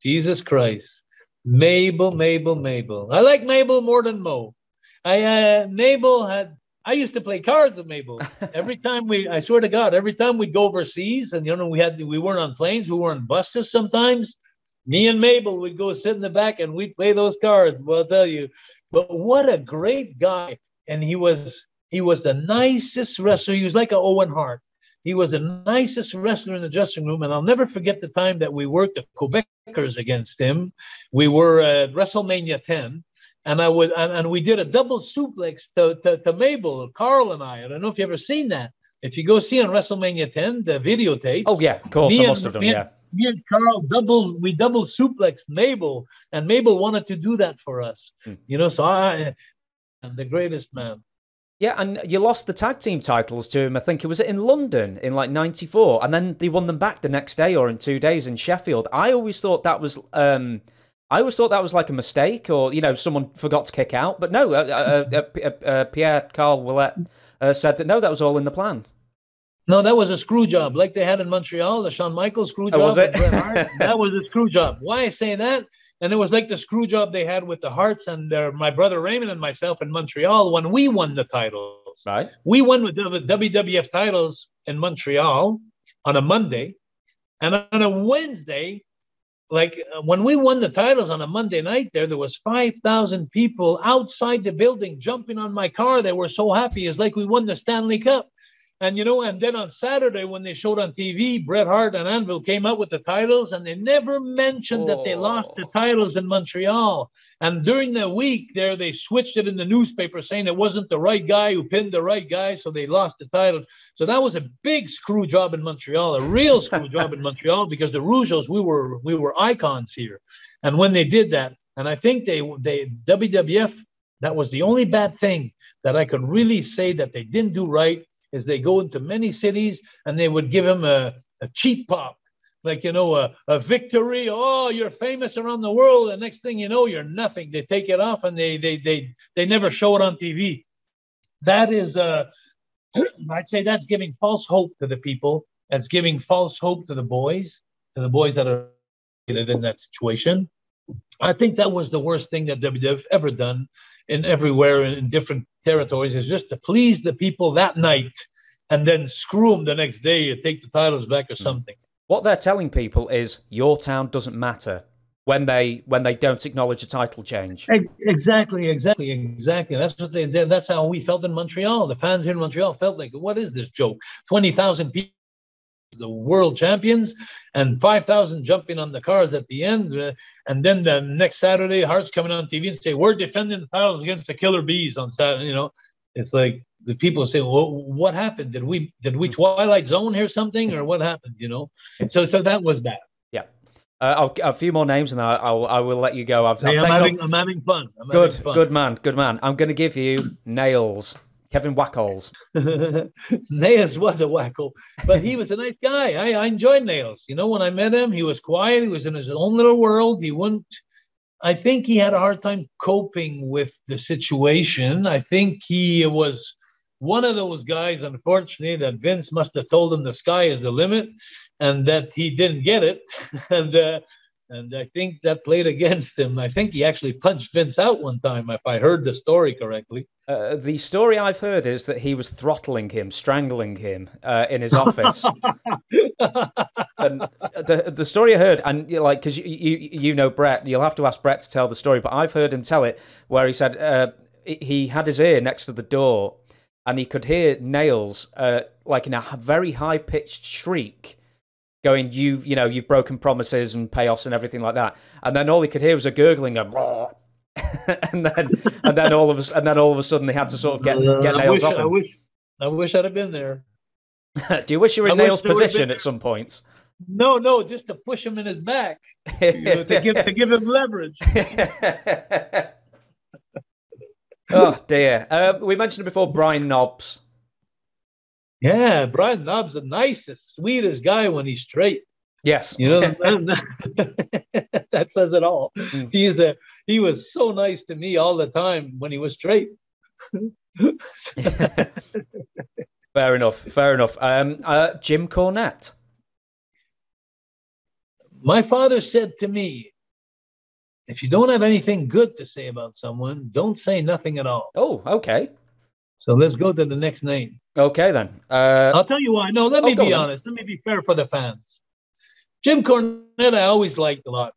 Jesus Christ. Mabel. I like Mabel more than Mo. I used to play cards with Mabel. I swear to God, every time we'd go overseas and, you know, we weren't on planes, we were on buses sometimes. Me and Mabel would go sit in the back and we'd play those cards. Well, I'll tell you, but what a great guy. And he was the nicest wrestler. He was like an Owen Hart. He was the nicest wrestler in the dressing room. And I'll never forget the time that we worked the Quebecers against him. We were at WrestleMania 10. And we did a double suplex to Mabel, Carl and I. I don't know if you ever seen that. If you go see on WrestleMania 10, the videotapes. Oh, yeah, of course. I must have done, yeah. Me and Carl double suplexed Mabel, and Mabel wanted to do that for us. You know, so I'm the greatest man. Yeah, and you lost the tag team titles to him, I think it was in London in like 94, and then they won them back the next day or in 2 days in Sheffield. I always thought that was like a mistake, or, you know, someone forgot to kick out. But no, Pierre Carl Willett said that no, that was all in the plan. No, that was a screw job, like they had in Montreal, the Shawn Michaels screw job. Oh, was it? That was a screw job. Why I say that? And it was like the screw job they had with the Harts and my brother Raymond and myself in Montreal when we won the titles. Right. We won with the WWF titles in Montreal on a Monday, and on a Wednesday, like when we won the titles on a Monday night, there was 5,000 people outside the building jumping on my car. They were so happy. It's like we won the Stanley Cup. And, you know, and then on Saturday when they showed on TV, Bret Hart and Anvil came out with the titles, and they never mentioned that they lost the titles in Montreal. And during the week there, they switched it in the newspaper saying it wasn't the right guy who pinned the right guy, so they lost the titles. So that was a big screw job in Montreal, a real screw job in Montreal, because the Rougeaus, we were icons here. And when they did that, and I think they WWF, that was the only bad thing that I could really say that they didn't do right, is they go into many cities and they would give him a cheap pop, like, you know, a victory. Oh, you're famous around the world. And next thing you know, you're nothing. They take it off and they never show it on TV. That is, I'd say that's giving false hope to the people. That's giving false hope to the boys that are in that situation. I think that was the worst thing that WWF ever done everywhere in different territories, is just to please the people that night and then screw them the next day and take the titles back or something. What they're telling people is your town doesn't matter when they don't acknowledge a title change. Exactly. That's what that's how we felt in Montreal. The fans here in Montreal felt like, what is this joke? 20,000 people the world champions, and 5,000 jumping on the cars at the end. And then the next Saturday, Hart's coming on TV and say, we're defending the titles against the Killer Bees on Saturday. You know, it's like the people say, well, what happened? Did we Twilight Zone here something, or what happened? You know, so that was bad. Yeah. A few more names, and I will let you go. I'm having fun. Good man. I'm going to give you Nails. Kevin Wackles. Nails was a wacko, but he was a nice guy. I enjoyed Nails. You know, when I met him, he was quiet. He was in his own little world. I think he had a hard time coping with the situation. I think he was one of those guys, unfortunately, that Vince must have told him the sky is the limit, and that he didn't get it. And I think that played against him. I think he actually punched Vince out one time, if I heard the story correctly. The story I've heard is that he was throttling him, strangling him in his office. And the story I heard, and like, because you know Brett, you'll have to ask Brett to tell the story, but I've heard him tell it, where he said he had his ear next to the door, and he could hear Nails like in a very high pitched shriek, going, you know, you've broken promises and payoffs and everything like that. And then all he could hear was a gurgling going, and then all of a sudden they had to sort of get Nails off him. I wish I'd have been there. Do you wish you were in Nails' position at some point? No, just to push him in his back, to give him leverage. Oh dear. We mentioned before Brian Knobbs. Yeah, Brian Knobbs, the nicest, sweetest guy when he's straight. Yes, you know that says it all. He was so nice to me all the time when he was straight. Fair enough. Jim Cornette. My father said to me, if you don't have anything good to say about someone, don't say nothing at all. Oh, okay. So let's go to the next name. Okay, then. I'll tell you why. No, let me be honest. Let me be fair for the fans. Jim Cornette, I always liked a lot.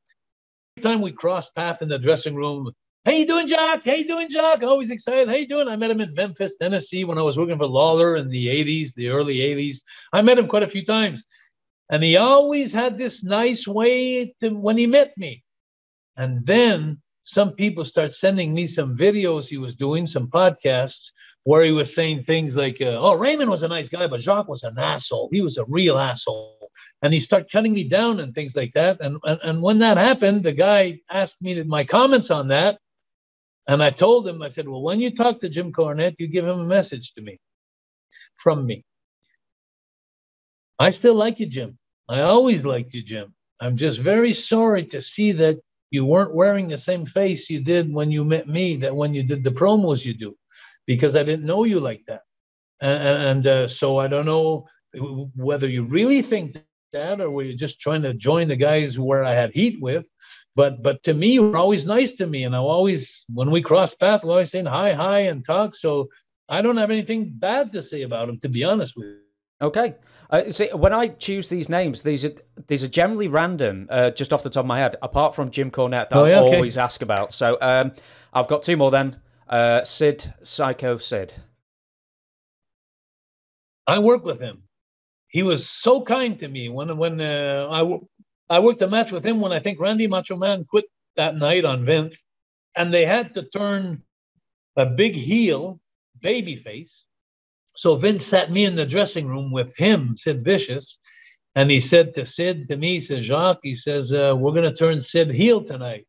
Every time we crossed paths in the dressing room, how you doing, Jacques? How you doing, Jacques? Always excited. How you doing? I met him in Memphis, Tennessee, when I was working for Lawler in the 80s, the early 80s. I met him quite a few times. And he always had this nice way when he met me. And then some people start sending me some videos he was doing, some podcasts, where he was saying things like, oh, Raymond was a nice guy, but Jacques was an asshole. He was a real asshole. And he started cutting me down and things like that. And when that happened, the guy asked me my comments on that. And I told him, I said, well, when you talk to Jim Cornette, you give him a message to me, from me. I still like you, Jim. I always liked you, Jim. I'm just very sorry to see that you weren't wearing the same face you did when you met me, that when you did the promos you do, because I didn't know you like that. And so I don't know whether you really think that, or were you just trying to join the guys where I had heat with. But to me, you were always nice to me. And I always, when we cross paths, we're always saying hi, and talk. So I don't have anything bad to say about him, to be honest with you. Okay. See, when I choose these names, these are generally random, just off the top of my head, apart from Jim Cornette that I always ask about. So I've got two more then. Sid, Psycho Sid. I worked with him. He was so kind to me. When I worked a match with him when I think Randy Macho Man quit that night on Vince, and they had to turn a big heel, babyface. So Vince sat me in the dressing room with him, Sid Vicious, and he said to me, he says, Jacques, he says, we're going to turn Sid heel tonight.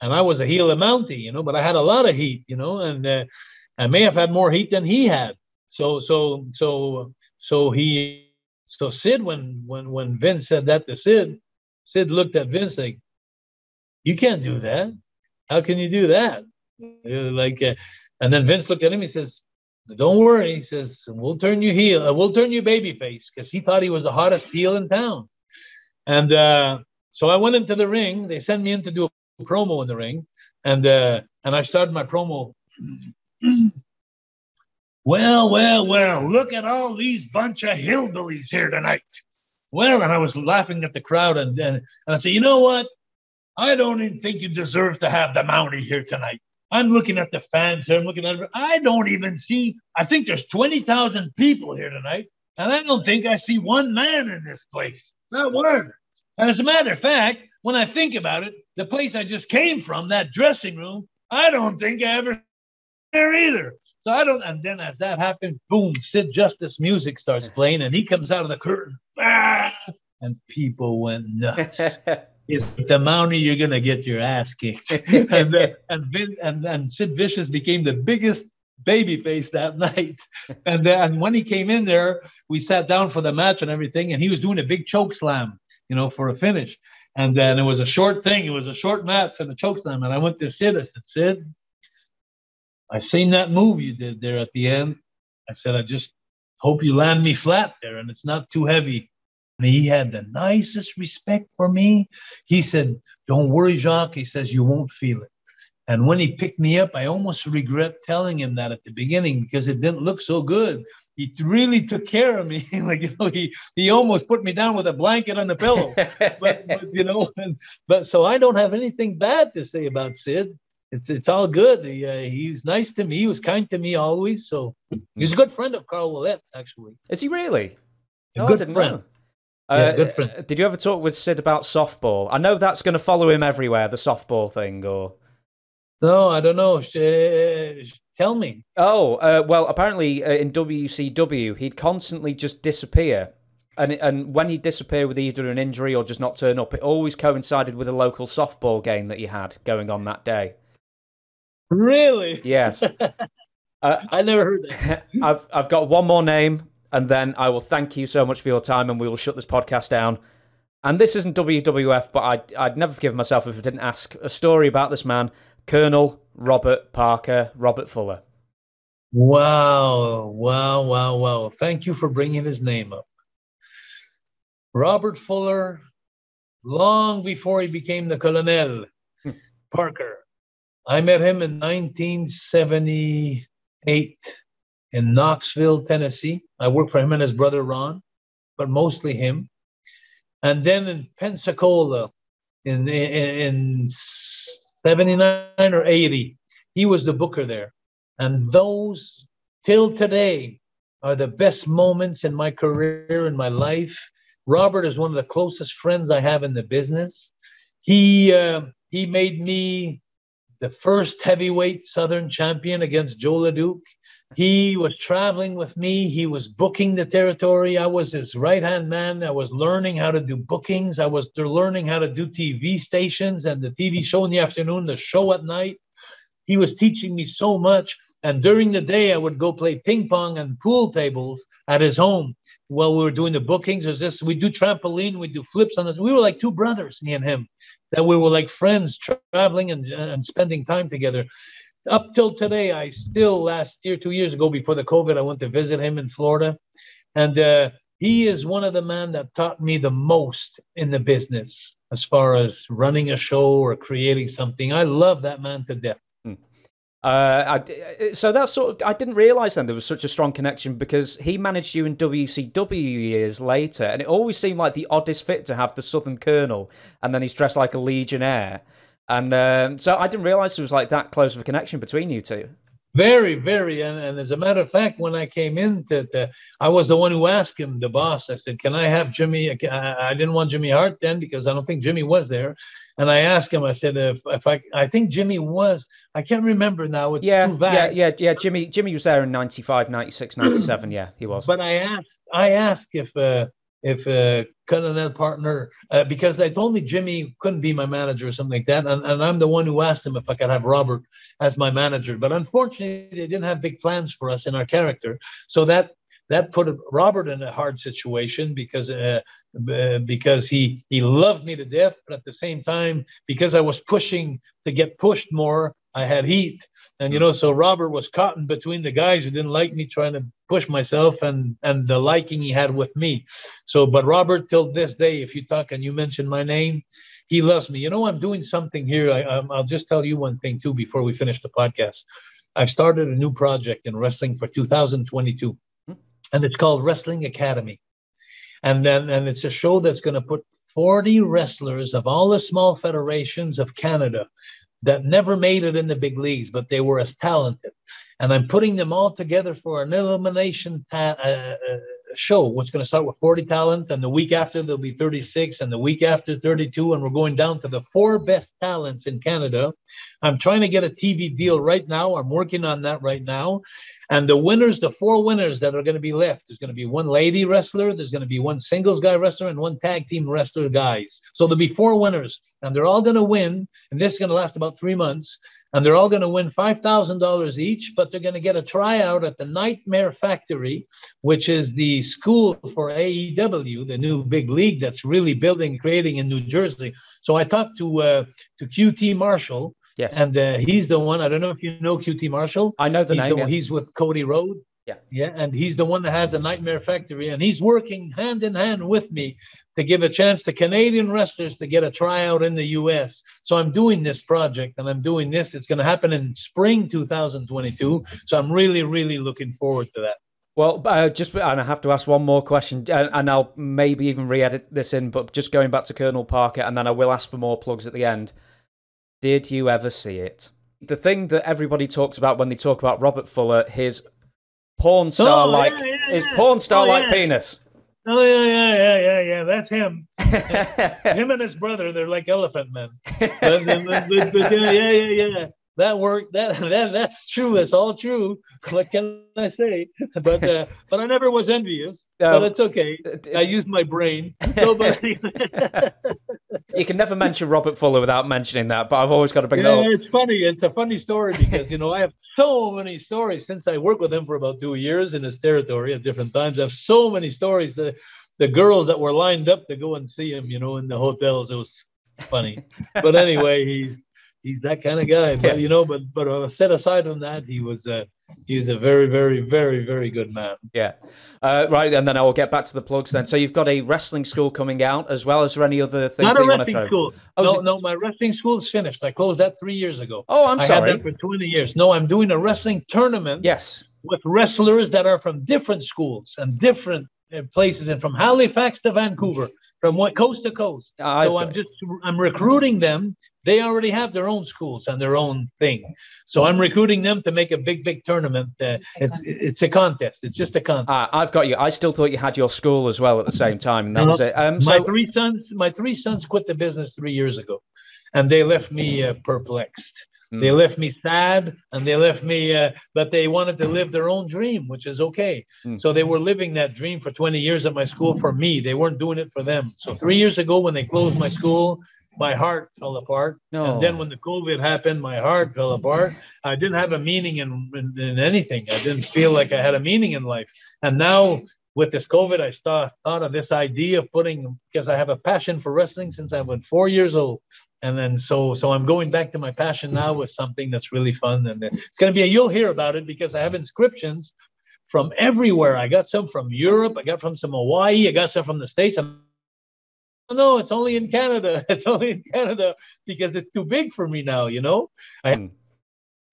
And I was a heel of Mountie, you know, but I had a lot of heat, you know, and I may have had more heat than he had. So Sid, when Vince said that to Sid, Sid looked at Vince like, you can't do that. How can you do that? And then Vince looked at him, he says, don't worry. He says, we'll turn you heel. We'll turn you babyface, because he thought he was the hottest heel in town. And so I went into the ring. They sent me in to do a promo in the ring. And I started my promo. Well, look at all these bunch of hillbillies here tonight. Well, and I was laughing at the crowd. And I said, you know what? I don't even think you deserve to have the Mountie here tonight. I'm looking at the fans here. I'm looking at it. I don't even see. I think there's 20,000 people here tonight. And I don't think I see one man in this place. Not one. And as a matter of fact, when I think about it, the place I just came from, that dressing room, I don't think I ever there either. So I don't. And then as that happened, boom, Sid Justice music starts playing, and he comes out of the curtain, and people went nuts. It's the Mountie, you're gonna get your ass kicked. and Sid Vicious became the biggest baby face that night. And when he came in there, we sat down for the match and everything, and he was doing a big choke slam, for a finish. And then it was a short thing. It was a short match and a choke slam. And I went to Sid. I said, Sid, I seen that move you did there at the end. I said, I just hope you land me flat there and it's not too heavy. And he had the nicest respect for me. He said, don't worry, Jacques. He says, you won't feel it. And when he picked me up, I almost regret telling him that at the beginning because it didn't look so good. He really took care of me. He almost put me down with a blanket on the pillow. but so I don't have anything bad to say about Sid. It's all good. He's nice to me. He was kind to me always. So he's a good friend of Carl Ouellette's, actually. Is he really? A good friend. Good friend. Did you ever talk with Sid about softball? I know that's going to follow him everywhere, the softball thing, or... No, I don't know. Tell me. Oh, well, apparently in WCW, he'd constantly just disappear. And when he'd disappear with either an injury or just not turn up, it always coincided with a local softball game that he had going on that day. Really? Yes. I never heard that. I've got one more name, and then I will thank you so much for your time, and we will shut this podcast down. And this isn't WWF, but I'd never forgive myself if I didn't ask a story about this man, Colonel Robert Parker, Robert Fuller. Wow. Thank you for bringing his name up. Robert Fuller, long before he became the Colonel Parker. I met him in 1978 in Knoxville, Tennessee. I worked for him and his brother Ron, but mostly him. And then in Pensacola in 79 or 80, he was the booker there. And those, till today, are the best moments in my career, in my life. Robert is one of the closest friends I have in the business. He made me the first heavyweight Southern champion against Joe LeDuc. He was traveling with me. He was booking the territory. I was his right-hand man. I was learning how to do bookings. I was learning how to do TV stations and the TV show in the afternoon, the show at night. He was teaching me so much. And during the day, I would go play ping pong and pool tables at his home while we were doing the bookings. We do trampoline, we do flips on it. We were like two brothers, me and him, that we were like friends traveling and spending time together. Up till today, I still, last year, 2 years ago, before the COVID, I went to visit him in Florida. And he is one of the men that taught me the most in the business as far as running a show or creating something. I love that man to death. So that's sort of, I didn't realize then there was such a strong connection because he managed you in WCW years later, and it always seemed like the oddest fit to have the Southern Colonel, and then he's dressed like a Legionnaire, and so I didn't realize there was like that close of a connection between you two. Very, very. And as a matter of fact, when I came in, I was the one who asked him, the boss. I said, can I have Jimmy? I didn't want Jimmy Hart then because I don't think Jimmy was there. And I asked him, I said, if I think Jimmy was, I can't remember now. It's too vague. Yeah. Jimmy was there in 95, 96, 97. Yeah, he was. But I asked if Colonel Partner, because they told me Jimmy couldn't be my manager or something like that. And I'm the one who asked him if I could have Robert as my manager. But unfortunately, they didn't have big plans for us in our character. So that put Robert in a hard situation because he loved me to death. But at the same time, because I was pushing to get pushed more, I had heat. And, so Robert was caught in between the guys who didn't like me trying to push myself and the liking he had with me. But Robert, till this day, if you talk and you mention my name, he loves me. I'm doing something here. I'll just tell you one thing, too, before we finish the podcast. I've started a new project in wrestling for 2022, and it's called Wrestling Academy. And it's a show that's going to put 40 wrestlers of all the small federations of Canada that never made it in the big leagues, but they were as talented. And I'm putting them all together for an elimination show, which is going to start with 40 talent, and the week after there'll be 36, and the week after 32, and we're going down to the 4 best talents in Canada. I'm trying to get a TV deal right now. I'm working on that right now. And the winners, the 4 winners that are going to be left, there's going to be 1 lady wrestler, there's going to be 1 singles guy wrestler, and 1 tag team wrestler guys. So there'll be 4 winners, and they're all going to win. And this is going to last about 3 months. And they're all going to win $5,000 each, but they're going to get a tryout at the Nightmare Factory, which is the school for AEW, the new big league that's really building, creating in New Jersey. So I talked to QT Marshall. Yes. And he's the one, I don't know if you know QT Marshall. I know the name. Yeah. He's with Cody Rhodes. Yeah. Yeah. And he's the one that has the Nightmare Factory. And he's working hand in hand with me to give a chance to Canadian wrestlers to get a tryout in the US. So I'm doing this project, and I'm doing this. It's going to happen in spring 2022. So I'm really, really looking forward to that. Well, and I have to ask one more question, and I'll maybe even re-edit this in, but just going back to Colonel Parker, and then I will ask for more plugs at the end. Did you ever see it? The thing that everybody talks about when they talk about Robert Fuller, his porn star-like penis. Oh, yeah. That's him. Him and his brother, they're like elephant men. Yeah. That worked. That's true. That's all true. What can I say? But I never was envious. But it's okay. I used my brain. So, you can never mention Robert Fuller without mentioning that. But I've always got to bring that up. It's funny. It's a funny story because I have so many stories since I worked with him for about 2 years in his territory at different times. I have so many stories. The girls that were lined up to go and see him, in the hotels. It was funny. But anyway, he's that kind of guy, but but set aside from that, he's a very, very, very, very good man. Yeah, right. And then I will get back to the plugs then. So you've got a wrestling school coming out, as well as any other things that you want to throw? School. Oh, no, my wrestling school is finished. I closed that 3 years ago. Oh, I'm sorry. I had that for 20 years. No, I'm doing a wrestling tournament. Yes, with wrestlers that are from different schools and different places, and from Halifax to Vancouver, from coast to coast. So I'm recruiting them. They already have their own schools and their own thing. So I'm recruiting them to make a big tournament. It's a contest. It's just a contest. I've got you. I still thought you had your school as well at the same time. And that was it. My three sons quit the business 3 years ago, and they left me perplexed. They left me sad, and they left me, but they wanted to live their own dream, which is okay. So they were living that dream for 20 years at my school for me. They weren't doing it for them. So 3 years ago, when they closed my school, my heart fell apart. No. And then when the COVID happened, my heart fell apart. I didn't have a meaning in anything. I didn't feel like I had a meaning in life. And now with this COVID, I thought of this idea of because I have a passion for wrestling since I was 4 years old. And then so I'm going back to my passion now with something that's really fun. And it's going to be you'll hear about it because I have inscriptions from everywhere. I got some from Europe. I got from some Hawaii. I got some from the States. No, it's only in Canada. It's only in Canada because it's too big for me now, I have to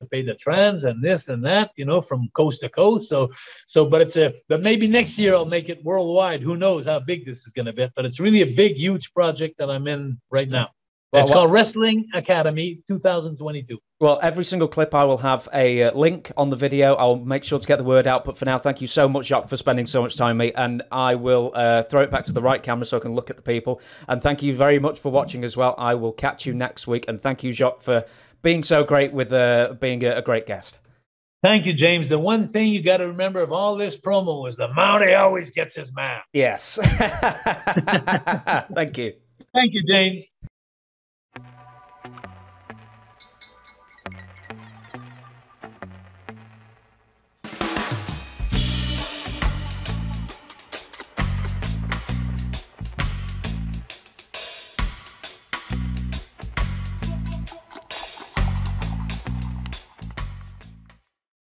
pay the trans and this and that, from coast to coast. But maybe next year I'll make it worldwide. Who knows how big this is going to be? But it's really a big, huge project that I'm in right now. It's called Wrestling Academy 2022. Well, every single clip I will have a link on the video. I'll make sure to get the word out. But for now, thank you so much, Jacques, for spending so much time with me. And I will throw it back to the right camera so I can look at the people. And thank you very much for watching as well. I will catch you next week. And thank you, Jacques, for being so great with being a great guest. Thank you, James. The one thing you got to remember of all this promo is the Mountie always gets his man. Yes. Thank you. Thank you, James.